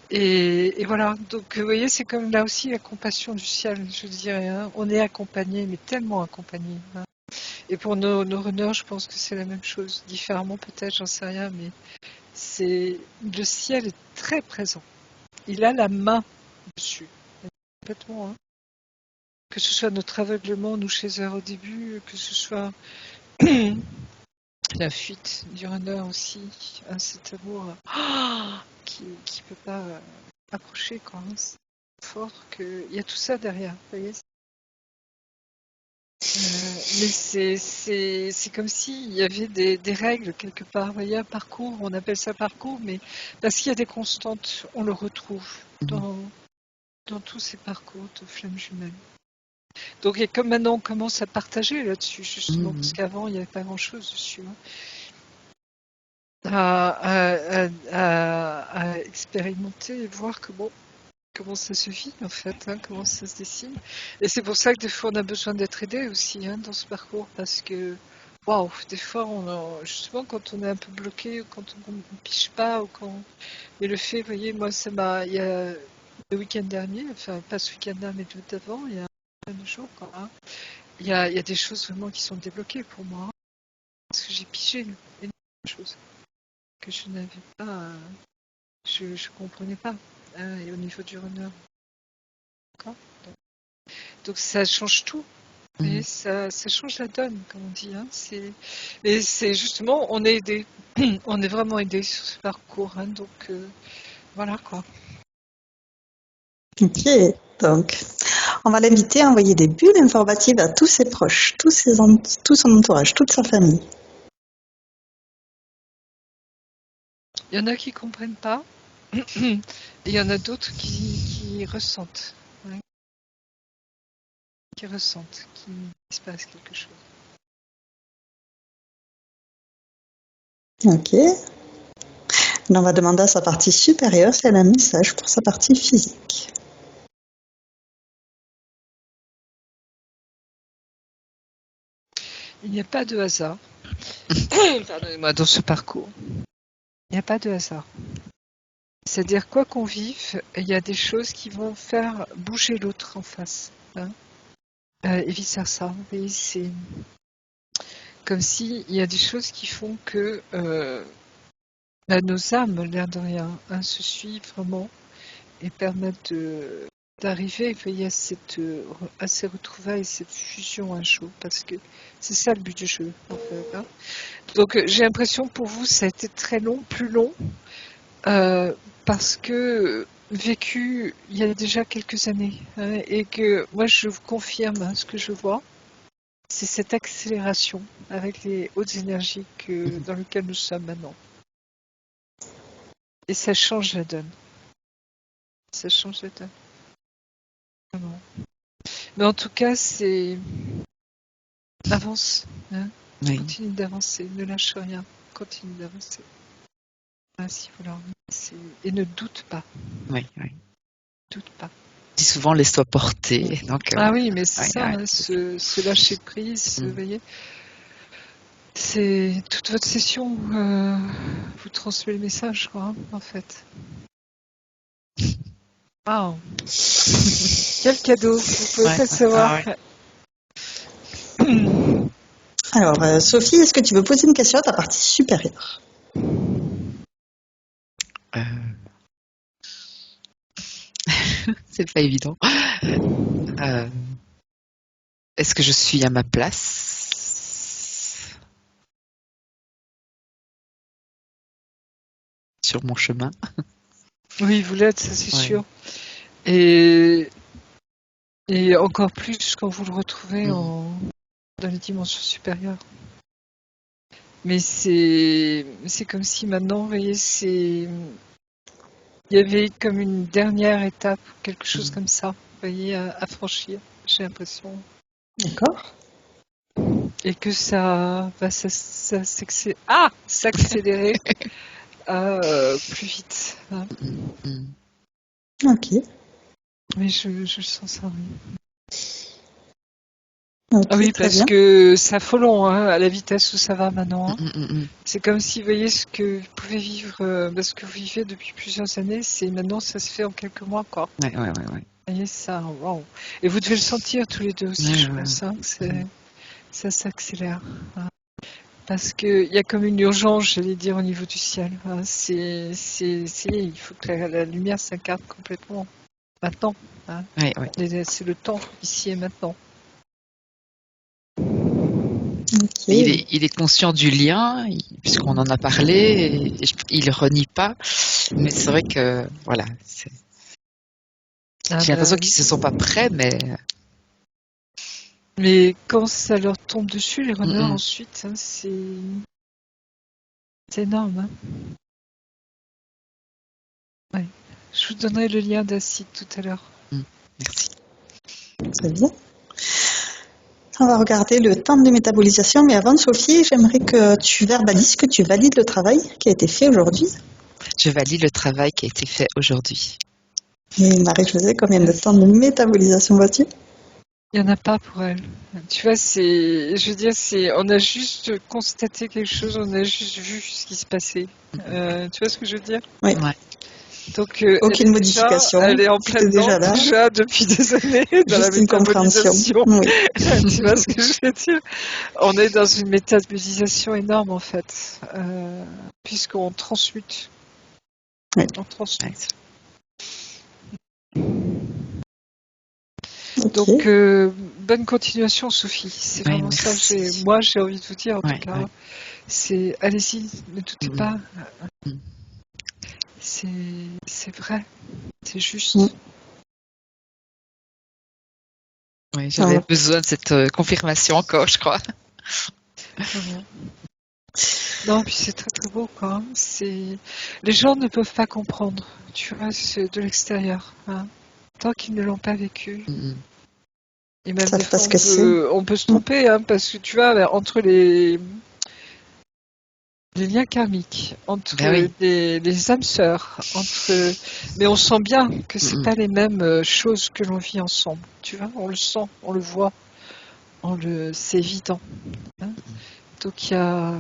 Et voilà, donc vous voyez, c'est comme là aussi la compassion du ciel, je dirais, hein. On est accompagné, mais tellement accompagné, hein. Et pour nos runners, je pense que c'est la même chose, différemment peut-être, j'en sais rien, mais le ciel est très présent. Il a la main dessus, complètement, hein. Que ce soit notre aveuglement, nous chez eux au début, que ce soit la fuite du runner aussi, hein, cet amour qui ne peut pas approcher, quoi, hein. C'est fort qu'il y a tout ça derrière, vous voyez. Mais c'est comme s'il y avait des règles quelque part. Vous voyez, un parcours, on appelle ça parcours, mais parce qu'il y a des constantes, on le retrouve dans tous ces parcours de flammes jumelles. Donc, et comme maintenant on commence à partager là-dessus, justement, parce qu'avant il n'y avait pas grand-chose dessus, hein, à expérimenter et voir comment ça se vit en fait, hein, comment ça se dessine. Et c'est pour ça que des fois on a besoin d'être aidé aussi, hein, dans ce parcours, parce que waouh, des fois justement quand on est un peu bloqué, ou quand on ne piche pas, ou quand. Mais le fait, vous voyez, moi il y a le week-end dernier, enfin pas ce week-end-là, mais tout avant, il y a un jour, quoi, hein, il y a des choses vraiment qui sont débloquées pour moi, hein, parce que j'ai pigé énormément de choses que je n'avais pas, je comprenais pas, hein, et au niveau du runner. D'accord. Donc ça change tout. Et ça change la donne, comme on dit, hein. Et c'est justement, on est aidé. On est vraiment aidé sur ce parcours, hein. Donc voilà quoi. Ok, donc on va l'inviter à envoyer des bulles informatives à tous ses proches, tout son entourage, toute sa famille. Il y en a qui comprennent pas, et il y en a d'autres qui ressentent, hein, qu'il se passe quelque chose. Ok. On va demander à sa partie supérieure si elle a un message pour sa partie physique. Il n'y a pas de hasard. Pardonnez-moi, dans ce parcours. Il n'y a pas de hasard. C'est-à-dire, quoi qu'on vive, il y a des choses qui vont faire bouger l'autre en face, hein. Et vice-versa. Et c'est comme s'il y a des choses qui font que nos âmes, l'air de rien, hein, se suivent vraiment et permettent d'arriver, vous voyez, à ces retrouvailles, cette fusion un jour, parce que c'est ça le but du jeu, en fait, hein. Donc j'ai l'impression pour vous, ça a été très long, plus long, parce que vécu il y a déjà quelques années, hein, et que moi je vous confirme, hein, ce que je vois, c'est cette accélération avec les hautes énergies dans lesquelles nous sommes maintenant. Et ça change la donne. Ça change la donne. Vraiment. Mais en tout cas, c'est avance, hein. Oui, Continue d'avancer, ne lâche rien, continue d'avancer. Ainsi, voilà. Et ne doute pas, oui, oui. doute pas. Je dis souvent, laisse-toi porter. Donc, Ah oui, mais c'est ouais, ça, ouais. hein, se lâcher prise, vous Mm. voyez. C'est toute votre session, vous transmet le message, quoi, hein, en fait. Waouh, quel cadeau, vous pouvez Ouais, pas le ouais. savoir. Ah, ouais. Alors, Sophie, est-ce que tu veux poser une question à ta partie supérieure? Euh, c'est pas évident. Euh, Est-ce que je suis à ma place sur mon chemin? Oui, vous l'êtes, ça c'est Ouais. sûr. Et, et encore plus quand vous le retrouvez Mm. dans les dimensions supérieures. Mais c'est comme si maintenant, vous voyez, il y avait comme une dernière étape, quelque chose Mm. comme ça, vous voyez, à franchir, j'ai l'impression. D'accord. Et que ça va s'accélérer plus vite, hein. Mm. Ok. Mais je sens ça, oui. Ok, Ah oui, très parce bien. que ça folon, hein, à la vitesse où ça va maintenant, hein. Mm. C'est comme si, vous voyez, ce que vous pouvez vivre, ce que vous vivez depuis plusieurs années, c'est maintenant, ça se fait en quelques mois, quoi. Ouais, ouais, ouais, ouais. Vous voyez, ça, waouh. Et vous devez le sentir tous les deux aussi, Ouais, je ouais. pense, hein, ça s'accélère, hein. Parce qu'il y a comme une urgence, j'allais dire, au niveau du ciel, hein. Il faut que la lumière s'incarne complètement maintenant, hein. Ouais, ouais. C'est le temps, ici et maintenant. Ok. Mais il est conscient du lien, puisqu'on en a parlé, et il renie pas. Mais c'est vrai que, voilà, Ah j'ai bah l'impression oui. qu'ils se sont pas prêts, mais Mais quand ça leur tombe dessus, les runners, mm. ensuite, hein, c'est énorme, hein. Ouais. Je vous donnerai le lien d'Acide tout à l'heure. Merci. Très bien. On va regarder le temps de métabolisation, mais avant, Sophie, j'aimerais que tu verbalises, que tu valides le travail qui a été fait aujourd'hui. Je valide le travail qui a été fait aujourd'hui. Et Marie-Josée, combien de temps de métabolisation vois-tu? Il n'y en a pas pour elle. Tu vois, je veux dire, on a juste constaté quelque chose, on a juste vu ce qui se passait. Tu vois ce que je veux dire? Oui. Ouais. Donc, Aucune modification. elle est en C'était plein dedans déjà là. déjà depuis des années dans la Juste une compréhension. métabolisation. Oui. Tu vois ce que je veux dire? On est dans une métabolisation énorme en fait, puisqu'on transmute. Oui. On transmute. Ok. Donc, bonne continuation, Sophie. C'est Ouais, vraiment ça merci. moi j'ai envie de vous dire en Ouais, tout cas. ouais. C'est allez-y, ne doutez Mm. pas. Mm. C'est vrai, c'est juste. Mm. Ouais, j'avais Alors, besoin de cette confirmation encore, je crois. Vraiment. Non, puis c'est très très beau quoi. Les gens ne peuvent pas comprendre, tu vois, c'est de l'extérieur, hein, tant qu'ils ne l'ont pas vécu. Mm. Et même ça des fois, parce que c'est. on peut se tromper, hein, parce que tu vois, entre les liens karmiques, entre Ben oui. les âmes sœurs, mais on sent bien que c'est Mm. pas les mêmes choses que l'on vit ensemble. Tu vois, on le sent, on le voit, c'est évident, hein. Donc il y a.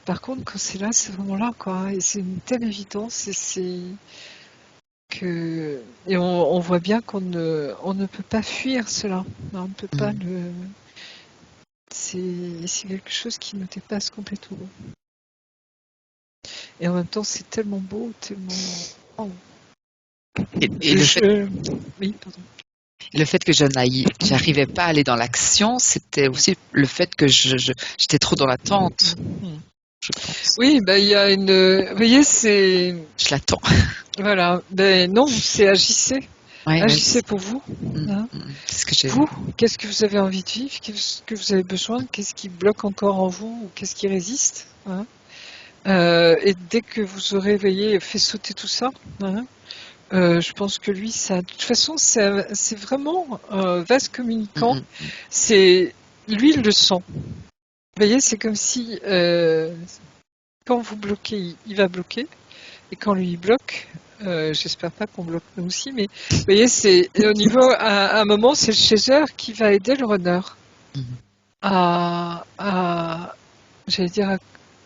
Par contre, quand c'est là, c'est vraiment là, quoi. Et c'est une telle évidence, et on voit bien on ne peut pas fuir cela. On ne peut pas Mm. le. C'est quelque chose qui nous dépasse complètement. Et en même temps, c'est tellement beau, tellement. Oh. Et Oui, pardon. le fait que j'arrivais pas à aller dans l'action, c'était aussi le fait que j'étais trop dans l'attente, je pense. Oui, il y a une. Vous voyez, c'est. Je l'attends. Voilà. Non, c'est agissez. Ouais, Agissez pour vous, hein. C'est ce que j'ai. Vous, qu'est-ce que vous avez envie de vivre? Qu'est-ce que vous avez besoin? Qu'est-ce qui bloque encore en vous? Ou qu'est-ce qui résiste, hein? Et dès que vous aurez fait sauter tout ça, hein, Je pense que lui, de toute façon, c'est vraiment un vaste communicant. Mhm. Lui, il le sent. Vous voyez, c'est comme si quand vous bloquez, il va bloquer, et quand lui il bloque, j'espère pas qu'on bloque nous aussi, mais vous voyez, c'est au niveau, à un moment, c'est le chaser qui va aider le runner Mhm. à j'allais dire,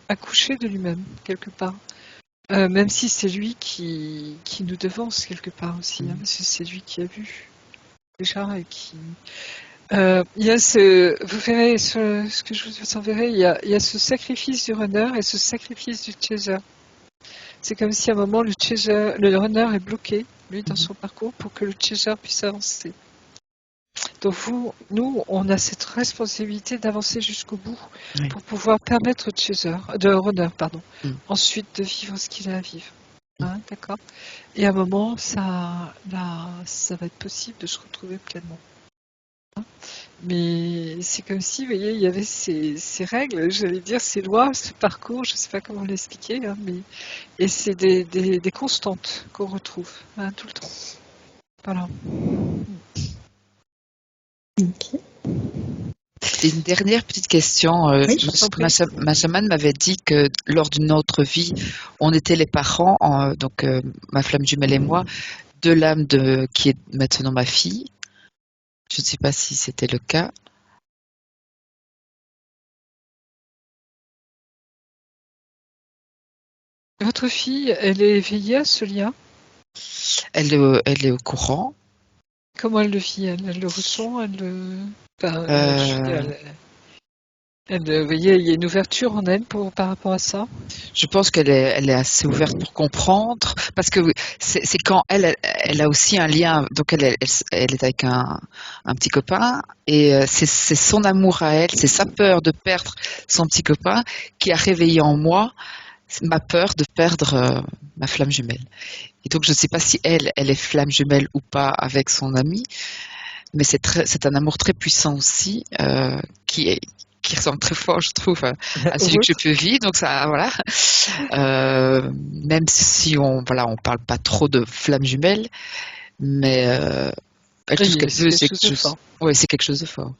à coucher de lui-même, quelque part. Même si c'est lui qui nous devance quelque part aussi, hein, parce que c'est lui qui a vu déjà et qui. Il y a vous verrez ce que je vous enverrai, il y a ce sacrifice du runner et ce sacrifice du chaser. C'est comme si à un moment le runner est bloqué, lui, dans son parcours, pour que le chaser puisse avancer. Donc nous, on a cette responsabilité d'avancer jusqu'au bout Oui. pour pouvoir permettre au runner, Mm. ensuite de vivre ce qu'il a à vivre. Hein, d'accord. Et à un moment, ça va être possible de se retrouver pleinement. Hein. Mais c'est comme si, vous voyez, il y avait ces règles, j'allais dire, ces lois, ce parcours, je ne sais pas comment l'expliquer, hein, et c'est des constantes qu'on retrouve, hein, tout le temps. Voilà. Ok. Et une dernière petite question. Oui, je t'en prie. Ma chamane m'avait dit que lors d'une autre vie, on était les parents, donc ma flamme jumelle et moi, de l'âme qui est maintenant ma fille. Je ne sais pas si c'était le cas. Votre fille, elle est éveillée à ce lien? Elle est au courant. Comment elle le vit? Elle le ressent? Enfin, je veux dire, Euh, vous voyez, il y a une ouverture en elle par rapport à ça. je pense elle est assez ouverte pour comprendre, parce que c'est quand elle a aussi un lien. Donc elle est avec un petit copain, et c'est son amour à elle, c'est sa peur de perdre son petit copain qui a réveillé en moi ma peur de perdre ma flamme jumelle. Et donc je ne sais pas si elle est flamme jumelle ou pas avec son ami, mais c'est un amour très puissant aussi, qui ressemble très fort, je trouve, à celui que je peux vivre. Donc ça, voilà. Même si on parle pas trop de flamme jumelle, mais elle, tout ce qu'elle veut, c'est quelque chose. Ouais, c'est quelque chose de fort.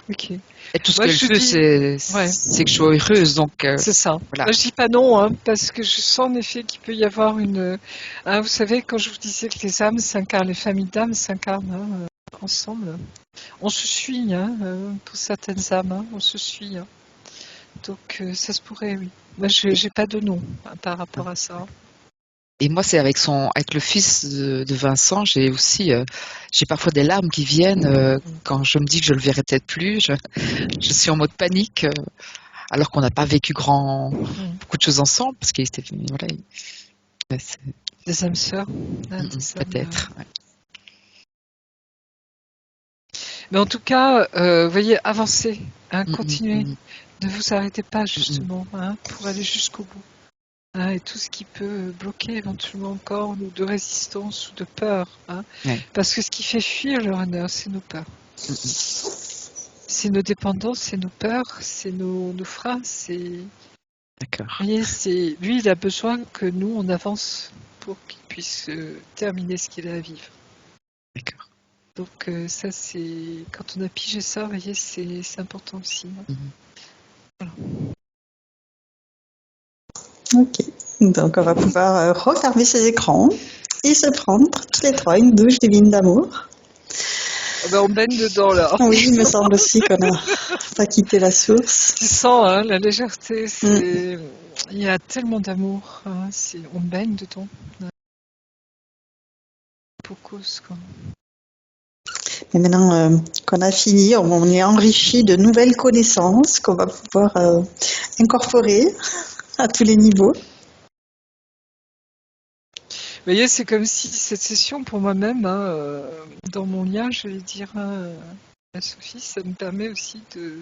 Ok. Et tout ce Moi, qu'elle je veut, dis, ouais, c'est que je sois heureuse. Donc c'est ça. voilà. Moi, je dis pas non, hein, parce que je sens en effet qu'il peut y avoir hein, vous savez, quand je vous disais que les âmes s'incarnent, les familles d'âmes s'incarnent hein, ensemble, on se suit, hein, pour certaines âmes, hein, on se suit. Hein. Donc, ça se pourrait, oui. Moi, j'ai pas de nom hein, par rapport à ça. Et moi, c'est avec le fils de Vincent, j'ai parfois des larmes qui viennent quand je me dis que je le verrai peut-être plus. Je suis en mode panique, alors qu'on n'a pas vécu beaucoup de choses ensemble, parce qu'il était, voilà, Des âmes sœurs. Hein, des âmes, peut-être. Ouais. Mais en tout cas, vous voyez, avancez, hein, Mm, mm, continuez. mm, Ne vous arrêtez pas, mm, justement, hein, pour aller jusqu'au bout. Hein, et tout ce qui peut bloquer éventuellement encore, ou de résistance, ou de peur. Hein. ouais. Parce que ce qui fait fuir le runner, c'est nos peurs. Mm, mm. C'est nos dépendances, c'est nos peurs, c'est nos freins. D'accord. Vous voyez, lui, il a besoin que nous, on avance pour qu'il puisse terminer ce qu'il a à vivre. D'accord. Donc ça, c'est quand on a pigé ça, vous voyez, c'est important aussi. Hein. Mm. Voilà. Ok. Donc, on va pouvoir refermer ces écrans et se prendre tous les trois une douche divine d'amour. Oh ben, on baigne dedans, là. Oui, il me semble aussi qu'on n'a pas quitté la source. Tu sens, hein, la légèreté, il y a tellement d'amour. Hein, on baigne dedans. Pour cause, quoi. Et maintenant qu'on a fini, on est enrichi de nouvelles connaissances qu'on va pouvoir incorporer à tous les niveaux. Vous voyez, c'est comme si cette session, pour moi-même, hein, dans mon lien, je vais dire à Sophie, ça me permet aussi de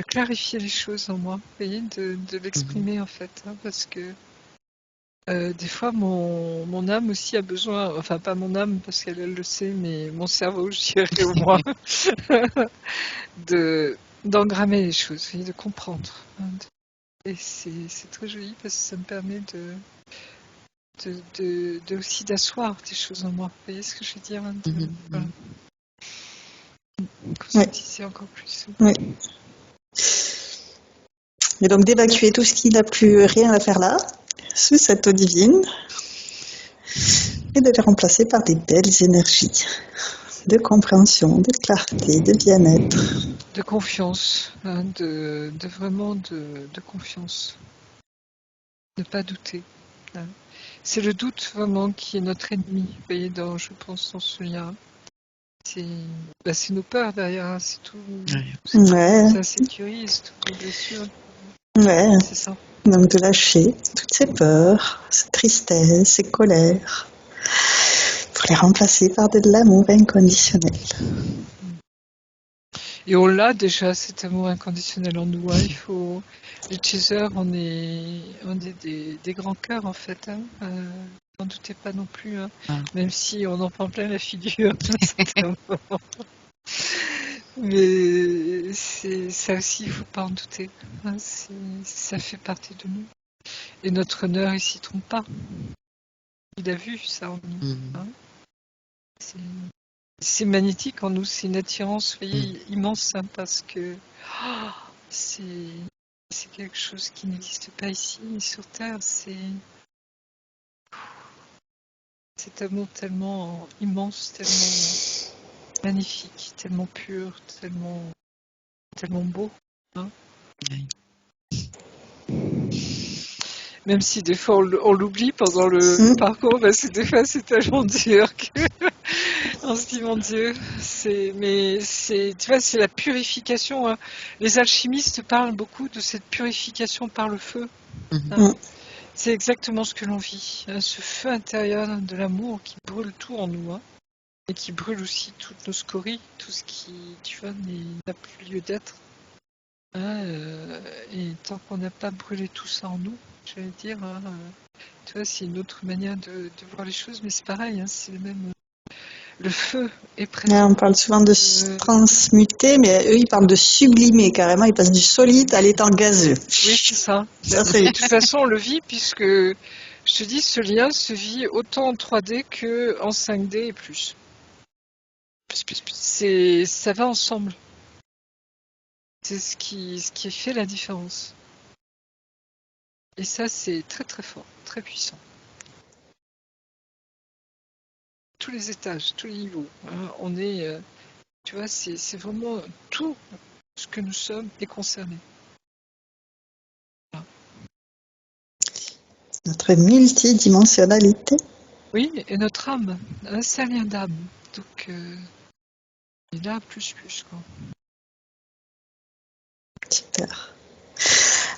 clarifier les choses en moi, vous voyez, de l'exprimer en fait, hein, parce que des fois mon âme aussi a besoin, enfin pas mon âme parce qu'elle le sait, mais mon cerveau, je dirais au moins, d'engrammer les choses, vous voyez, de comprendre. Hein, et c'est très joli parce que ça me permet aussi d'asseoir des choses en moi. Vous voyez ce que je veux dire, hein, voilà. Conscientiser encore plus. Oui. Et donc d'évacuer tout ce qui n'a plus rien à faire là, sous cette eau divine, et de les remplacer par des belles énergies de compréhension, de clarté, de bien-être. De confiance, hein, vraiment de confiance. Ne pas douter. Hein. C'est le doute vraiment qui est notre ennemi. Vous voyez, je pense, dans ce lien. C'est nos peurs derrière, hein, c'est tout. Ouais. Ça sécurise toutes nos blessures. Ouais. C'est ça. Donc de lâcher toutes ces peurs, ces tristesses, ces colères, pour les remplacer par de l'amour inconditionnel. Et on l'a déjà, cet amour inconditionnel en nous. Hein. Les chasers, on est des grands cœurs en fait. Hein. N'en doutez pas non plus. Hein. Même si on en prend plein la figure. Mais ça aussi, il ne faut pas en douter. Hein. Ça fait partie de nous. Et notre honneur, il ne s'y trompe pas. Il a vu ça en nous. Hein. C'est magnétique en nous, c'est une attirance, vous voyez, immense, hein, parce que c'est quelque chose qui n'existe pas ici, sur Terre. C'est cet amour tellement immense, tellement magnifique, tellement pur, tellement beau. Hein. Oui. Même si des fois on l'oublie pendant le parcours, parce que des fois c'est tellement dur que on se dit mon Dieu, tu vois, c'est la purification. Hein. Les alchimistes parlent beaucoup de cette purification par le feu. Hein. C'est exactement ce que l'on vit, hein, ce feu intérieur de l'amour qui brûle tout en nous, hein, et qui brûle aussi toutes nos scories, tout ce qui, tu vois, n'a plus lieu d'être. Hein, et tant qu'on n'a pas brûlé tout ça en nous, je vais dire, hein, tu vois, c'est une autre manière de voir les choses, mais c'est pareil, hein, c'est le même. Le feu est présent. Ouais, on parle souvent de transmuter, mais eux, ils parlent de sublimer carrément. Ils passent du solide à l'état gazeux. Oui, c'est ça. De toute façon, on le vit puisque, je te dis, ce lien se vit autant en 3D qu'en 5D et plus. Ça va ensemble. C'est ce qui fait la différence. Et ça, c'est très très fort, très puissant. Tous les étages, tous les niveaux. Hein, on est, tu vois, c'est vraiment tout ce que nous sommes est concerné. Voilà. Notre multidimensionnalité. Oui, et notre âme, c'est un lien d'âme. Donc, il est là plus, quoi. Super.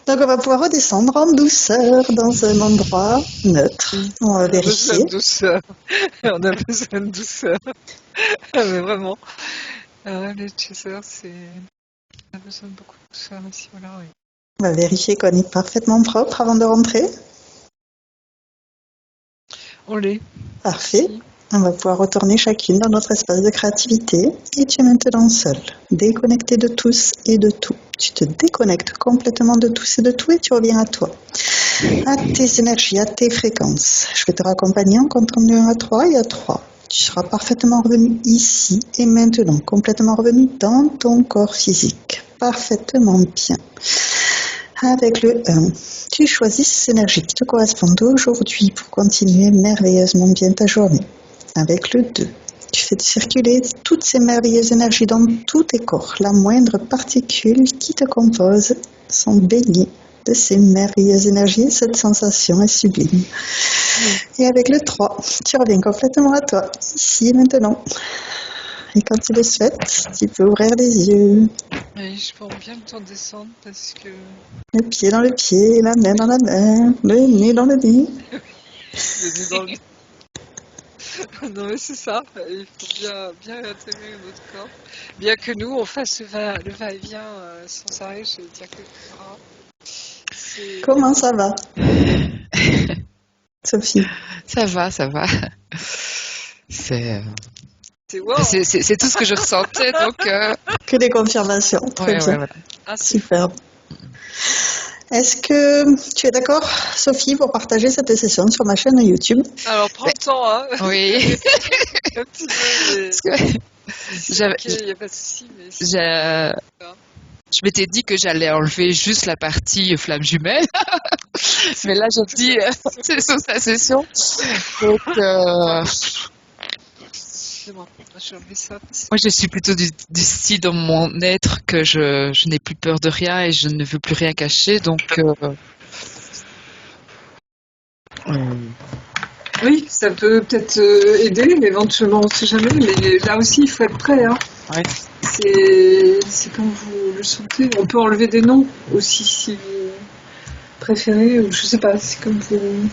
Donc on va pouvoir redescendre en douceur dans un endroit neutre. On va vérifier. On a besoin de douceur. Mais vraiment. Les chasers, on a besoin de beaucoup de douceur ici. Voilà, oui. On va vérifier qu'on est parfaitement propre avant de rentrer. On l'est. Parfait. On va pouvoir retourner chacune dans notre espace de créativité. Et tu es maintenant seule, déconnectée de tous et de tout. Tu te déconnectes complètement de tous et de tout et tu reviens à toi, à tes énergies, à tes fréquences. Je vais te raccompagner en comptant de 1 à 3 et à 3. Tu seras parfaitement revenu ici et maintenant, complètement revenu dans ton corps physique, parfaitement bien. Avec le 1, tu choisis ces énergies qui te correspondent aujourd'hui pour continuer merveilleusement bien ta journée. Avec le 2, tu fais circuler toutes ces merveilleuses énergies dans tous tes corps. La moindre particule qui te compose sont baignées de ces merveilleuses énergies. Cette sensation est sublime. Et avec le 3, tu reviens complètement à toi, ici et maintenant. Et quand tu le souhaites, tu peux ouvrir les yeux. Oui, je prends bien le temps de descendre parce que... Le pied dans le pied, la main dans la main, le nez dans le nez. Le nez dans le nez. Non mais c'est ça, il faut bien intégrer notre corps. Bien que nous, on fasse le va-et-vient sans arrêt, je vais dire que... Comment ça va, Sophie? Ça va. C'est wow. c'est tout ce que je ressentais, donc... Que des confirmations, très bien. Voilà. Superbe. Est-ce que tu es d'accord, Sophie, pour partager cette session sur ma chaîne YouTube? Alors, prends le temps, hein. Oui. Un petit peu, mais Parce que j'avais- ok, il n'y a pas de souci. Mais je m'étais dit que j'allais enlever juste la partie flamme jumelle. Mais là, j'ai dit, c'est sur sa session. Donc, excusez-moi, je vais enlever ça. moi, je suis plutôt du style dans mon être que je n'ai plus peur de rien et je ne veux plus rien cacher. Donc, Oui, ça peut peut-être aider, éventuellement, on ne sait jamais. Mais là aussi, il faut être prêt. Hein. ouais. C'est comme vous le sentez. On peut enlever des noms aussi si vous préférez, ou je sais pas, c'est comme vous.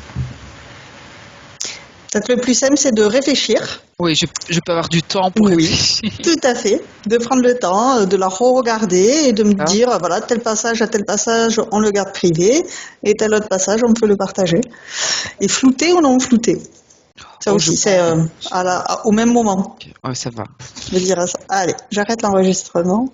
Peut-être le plus simple, c'est de réfléchir. Oui, je peux avoir du temps pour réfléchir. Tout à fait. De prendre le temps, de la re-regarder et de me dire, voilà, tel passage à tel passage, on le garde privé, et tel autre passage, on peut le partager. Et flouter ou non flouter. Ça aussi, c'est au même moment. Ouais, ça va. De dire, allez, j'arrête l'enregistrement.